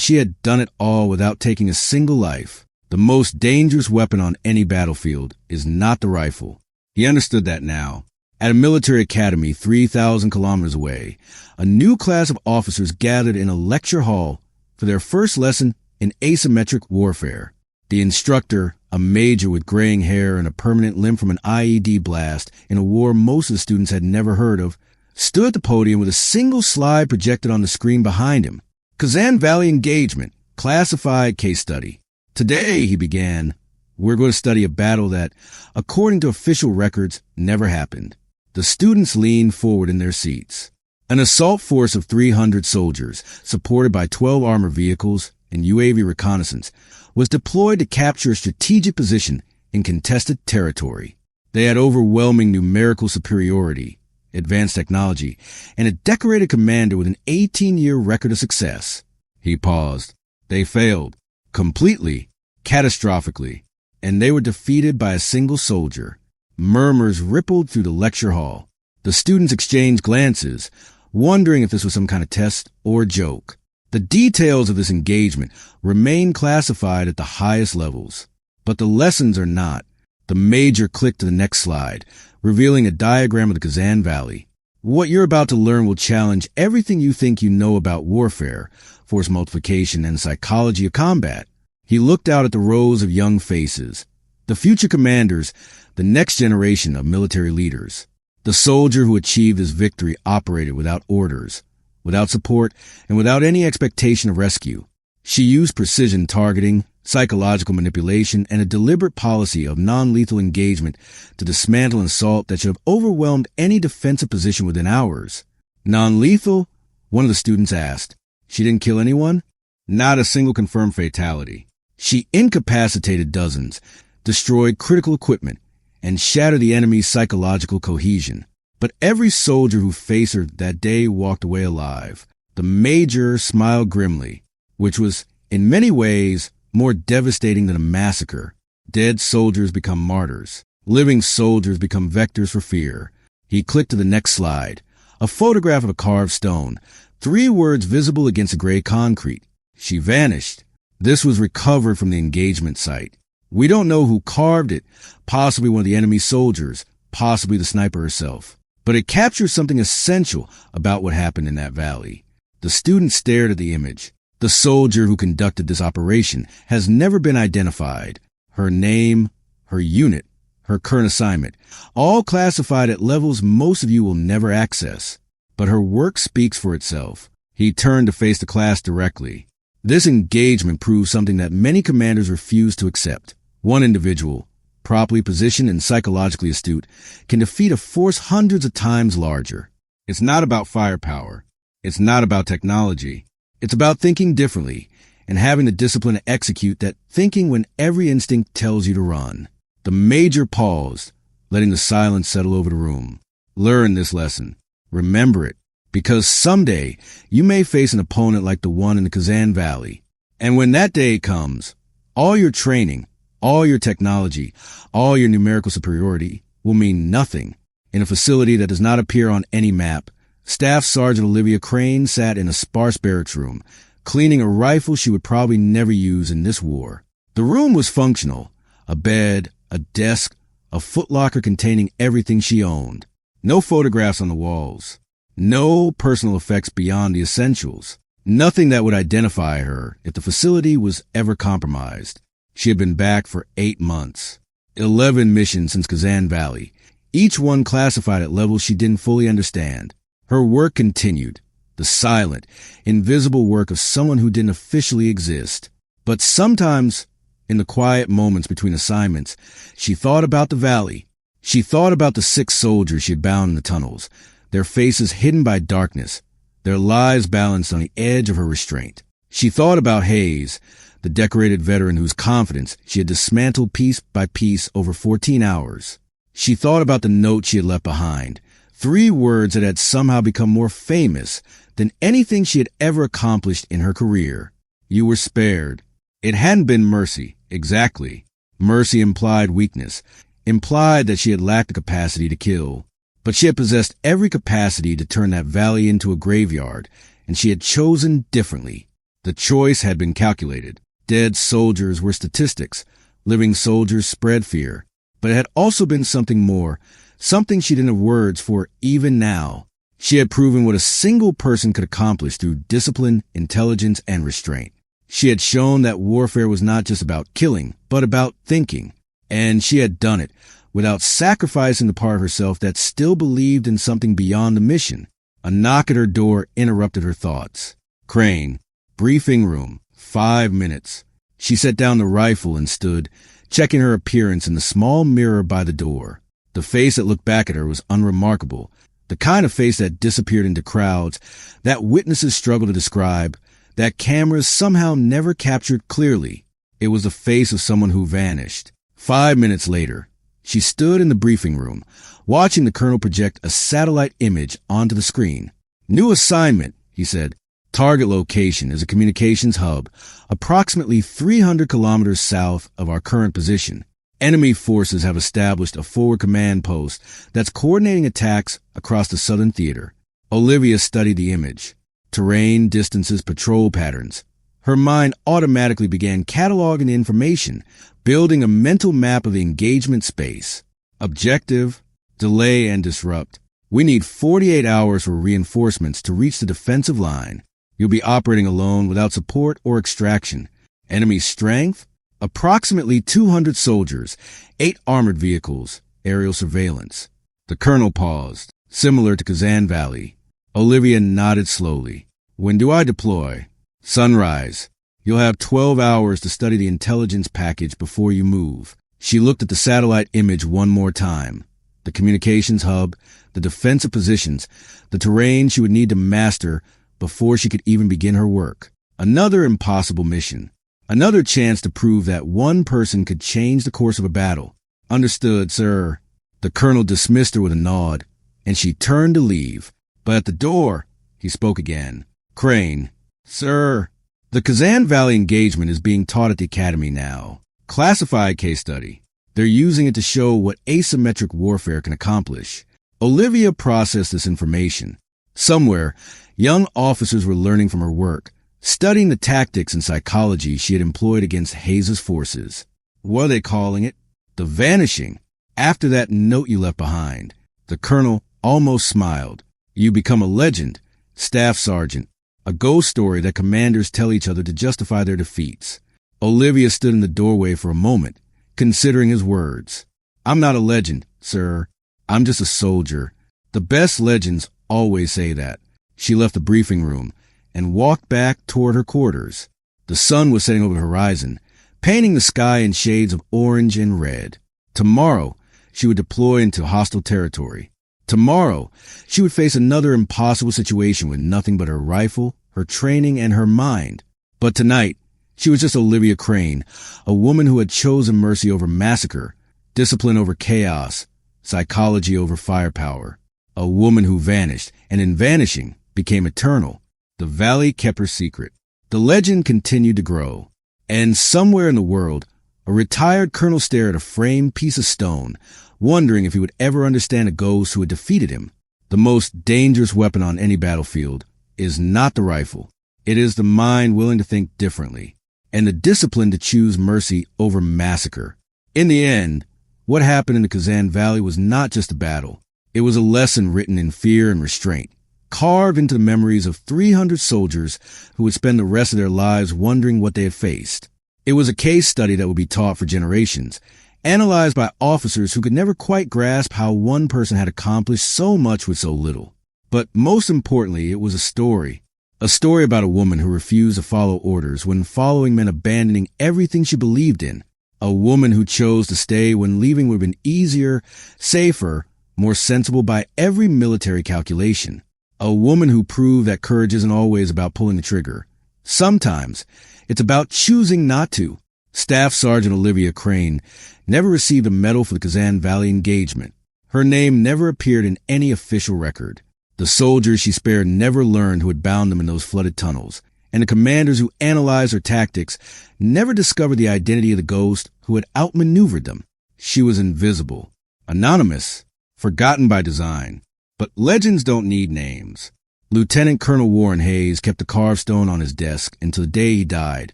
she had done it all without taking a single life. The most dangerous weapon on any battlefield is not the rifle. He understood that now. At a military academy 3,000 kilometers away, a new class of officers gathered in a lecture hall for their first lesson in asymmetric warfare. The instructor, a major with graying hair and a permanent limp from an IED blast in a war most of the students had never heard of, stood at the podium with a single slide projected on the screen behind him. Kazan Valley Engagement, classified case study. Today, he began, we're going to study a battle that, according to official records, never happened. The students leaned forward in their seats. An assault force of 300 soldiers, supported by 12 armored vehicles and UAV reconnaissance, was deployed to capture a strategic position in contested territory. They had overwhelming numerical superiority, advanced technology, and a decorated commander with an 18-year record of success. He paused. They failed. Completely. Catastrophically. And they were defeated by a single soldier. Murmurs rippled through the lecture hall. The students exchanged glances, wondering if this was some kind of test or joke. The details of this engagement remain classified at the highest levels, but the lessons are not. The major clicked to the next slide, revealing a diagram of the Kazan Valley. What you're about to learn will challenge everything you think you know about warfare, force multiplication, and psychology of combat. He looked out at the rows of young faces, the future commanders, the next generation of military leaders. The soldier who achieved his victory operated without orders, without support, and without any expectation of rescue. She used precision targeting, psychological manipulation, and a deliberate policy of non-lethal engagement to dismantle an assault that should have overwhelmed any defensive position within hours. Non-lethal? One of the students asked. She didn't kill anyone? Not a single confirmed fatality. She incapacitated dozens, destroyed critical equipment, and shattered the enemy's psychological cohesion. But every soldier who faced her that day walked away alive. The major smiled grimly, which was, in many ways, more devastating than a massacre. Dead soldiers become martyrs. Living soldiers become vectors for fear. He clicked to the next slide. A photograph of a carved stone. 3 words visible against the gray concrete. She vanished. This was recovered from the engagement site. We don't know who carved it, possibly one of the enemy soldiers, possibly the sniper herself. But it captures something essential about what happened in that valley. The student stared at the image. The soldier who conducted this operation has never been identified. Her name, her unit, her current assignment, all classified at levels most of you will never access. But her work speaks for itself. He turned to face the class directly. This engagement proves something that many commanders refuse to accept. One individual, properly positioned and psychologically astute, can defeat a force hundreds of times larger. It's not about firepower. It's not about technology. It's about thinking differently and having the discipline to execute that thinking when every instinct tells you to run. The major paused, letting the silence settle over the room. Learn this lesson. Remember it, because someday you may face an opponent like the one in the Kazan Valley. And when that day comes, all your training, all your technology, all your numerical superiority will mean nothing. In a facility that does not appear on any map, Staff Sergeant Olivia Crane sat in a sparse barracks room, cleaning a rifle she would probably never use in this war. The room was functional. A bed, a desk, a footlocker containing everything she owned. No photographs on the walls. No personal effects beyond the essentials. Nothing that would identify her if the facility was ever compromised. She had been back for 8 months. 11 missions since Kazan Valley, each one classified at levels she didn't fully understand. Her work continued, the silent, invisible work of someone who didn't officially exist. But sometimes, in the quiet moments between assignments, she thought about the valley. She thought about the 6 soldiers she had bound in the tunnels, their faces hidden by darkness, their lives balanced on the edge of her restraint. She thought about Hayes, the decorated veteran whose confidence she had dismantled piece by piece over 14 hours. She thought about the note she had left behind, 3 words that had somehow become more famous than anything she had ever accomplished in her career. You were spared. It hadn't been mercy, exactly. Mercy implied weakness, implied that she had lacked the capacity to kill. But she had possessed every capacity to turn that valley into a graveyard, and she had chosen differently. The choice had been calculated. Dead soldiers were statistics. Living soldiers spread fear. But it had also been something more, something she didn't have words for even now. She had proven what a single person could accomplish through discipline, intelligence, and restraint. She had shown that warfare was not just about killing, but about thinking. And she had done it without sacrificing the part of herself that still believed in something beyond the mission. A knock at her door interrupted her thoughts. Crane, briefing room, 5 minutes. She set down the rifle and stood, checking her appearance in the small mirror by the door. The face that looked back at her was unremarkable, the kind of face that disappeared into crowds, that witnesses struggle to describe, that cameras somehow never captured clearly. It was the face of someone who vanished. 5 minutes later, she stood in the briefing room, watching the colonel project a satellite image onto the screen. New assignment, he said. Target location is a communications hub approximately 300 kilometers south of our current position. Enemy forces have established a forward command post that's coordinating attacks across the southern theater. Olivia studied the image. Terrain, distances, patrol patterns. Her mind automatically began cataloging the information, building a mental map of the engagement space. Objective, delay and disrupt. We need 48 hours for reinforcements to reach the defensive line. You'll be operating alone without support or extraction. Enemy strength? Approximately 200 soldiers, 8 armored vehicles, aerial surveillance. The colonel paused, similar to Kazan Valley. Olivia nodded slowly. When do I deploy? Sunrise. You'll have 12 hours to study the intelligence package before you move. She looked at the satellite image one more time. The communications hub, the defensive positions, the terrain she would need to master before she could even begin her work. Another impossible mission. Another chance to prove that one person could change the course of a battle. Understood, sir. The colonel dismissed her with a nod, and she turned to leave. But at the door, he spoke again. Crane. Sir. The Kazan Valley engagement is being taught at the academy now. Classified case study. They're using it to show what asymmetric warfare can accomplish. Olivia processed this information. Somewhere, young officers were learning from her work, studying the tactics and psychology she had employed against Hayes' forces. What are they calling it? The vanishing. After that note you left behind, the colonel almost smiled. You become a legend, staff sergeant, a ghost story that commanders tell each other to justify their defeats. Olivia stood in the doorway for a moment, considering his words. I'm not a legend, sir. I'm just a soldier. The best legends always say that. She left the briefing room and walked back toward her quarters. The sun was setting over the horizon, painting the sky in shades of orange and red. Tomorrow, she would deploy into hostile territory. Tomorrow, she would face another impossible situation with nothing but her rifle, her training, and her mind. But tonight, she was just Olivia Crane, a woman who had chosen mercy over massacre, discipline over chaos, psychology over firepower. A woman who vanished, and in vanishing, became eternal. The valley kept her secret. The legend continued to grow. And somewhere in the world, a retired colonel stared at a framed piece of stone, wondering if he would ever understand a ghost who had defeated him. The most dangerous weapon on any battlefield is not the rifle. It is the mind willing to think differently, and the discipline to choose mercy over massacre. In the end, what happened in the Kazan Valley was not just a battle. It was a lesson written in fear and restraint, carved into the memories of 300 soldiers who would spend the rest of their lives wondering what they had faced. It was a case study that would be taught for generations, analyzed by officers who could never quite grasp how one person had accomplished so much with so little. But most importantly, it was a story about a woman who refused to follow orders when following meant abandoning everything she believed in, a woman who chose to stay when leaving would have been easier, safer, more sensible by every military calculation, a woman who proved that courage isn't always about pulling the trigger. Sometimes it's about choosing not to. Staff Sergeant Olivia Crane never received a medal for the Kazan Valley engagement. Her name never appeared in any official record. The soldiers she spared never learned who had bound them in those flooded tunnels, and the commanders who analyzed her tactics never discovered the identity of the ghost who had outmaneuvered them. She was invisible, anonymous, forgotten by design. But legends don't need names. Lieutenant Colonel Warren Hayes kept a carved stone on his desk until the day he died,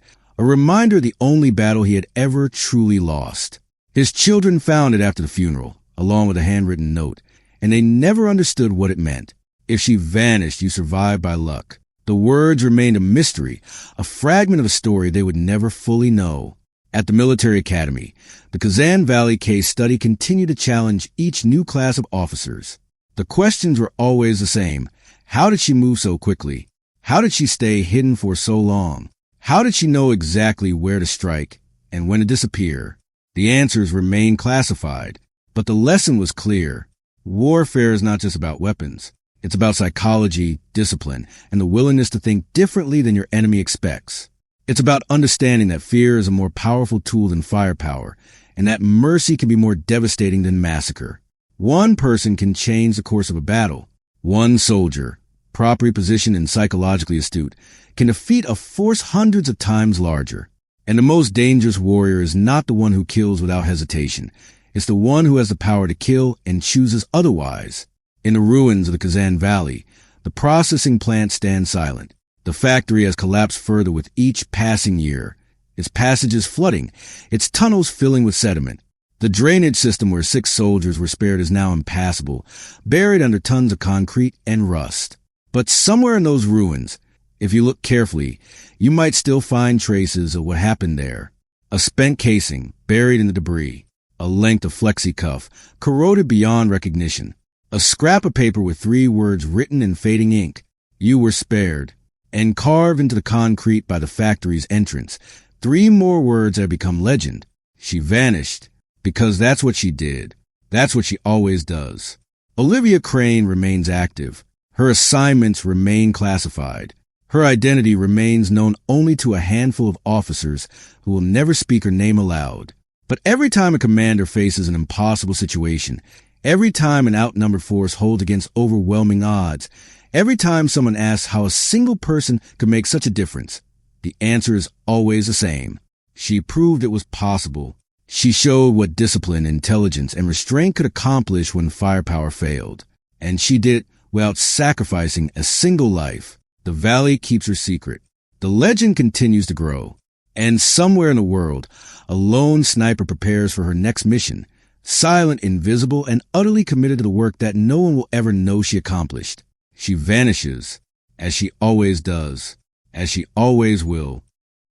a reminder of the only battle he had ever truly lost. His children found it after the funeral, along with a handwritten note, and they never understood what it meant. If she vanished, you survived by luck. The words remained a mystery, a fragment of a story they would never fully know. At the military academy, the Kazan Valley case study continued to challenge each new class of officers. The questions were always the same. How did she move so quickly? How did she stay hidden for so long? How did she know exactly where to strike and when to disappear? The answers remained classified, but the lesson was clear. Warfare is not just about weapons. It's about psychology, discipline, and the willingness to think differently than your enemy expects. It's about understanding that fear is a more powerful tool than firepower, and that mercy can be more devastating than massacre. One person can change the course of a battle. One soldier, properly positioned and psychologically astute, can defeat a force hundreds of times larger. And the most dangerous warrior is not the one who kills without hesitation. It's the one who has the power to kill and chooses otherwise. In the ruins of the Kazan Valley, the processing plant stands silent. The factory has collapsed further with each passing year, its passages flooding, its tunnels filling with sediment. The drainage system where 6 soldiers were spared is now impassable, buried under tons of concrete and rust. But somewhere in those ruins, if you look carefully, you might still find traces of what happened there. A spent casing buried in the debris, a length of flexi cuff corroded beyond recognition, a scrap of paper with 3 words written in fading ink, "You were spared," and carved into the concrete by the factory's entrance, 3 more words that have become legend. She vanished, because that's what she did. That's what she always does. Olivia Crane remains active. Her assignments remain classified. Her identity remains known only to a handful of officers who will never speak her name aloud. But every time a commander faces an impossible situation, every time an outnumbered force holds against overwhelming odds, every time someone asks how a single person could make such a difference, the answer is always the same. She proved it was possible. She showed what discipline, intelligence, and restraint could accomplish when firepower failed. And she did it without sacrificing a single life. The valley keeps her secret. The legend continues to grow. And somewhere in the world, a lone sniper prepares for her next mission, silent, invisible, and utterly committed to the work that no one will ever know she accomplished. She vanishes, as she always does, as she always will.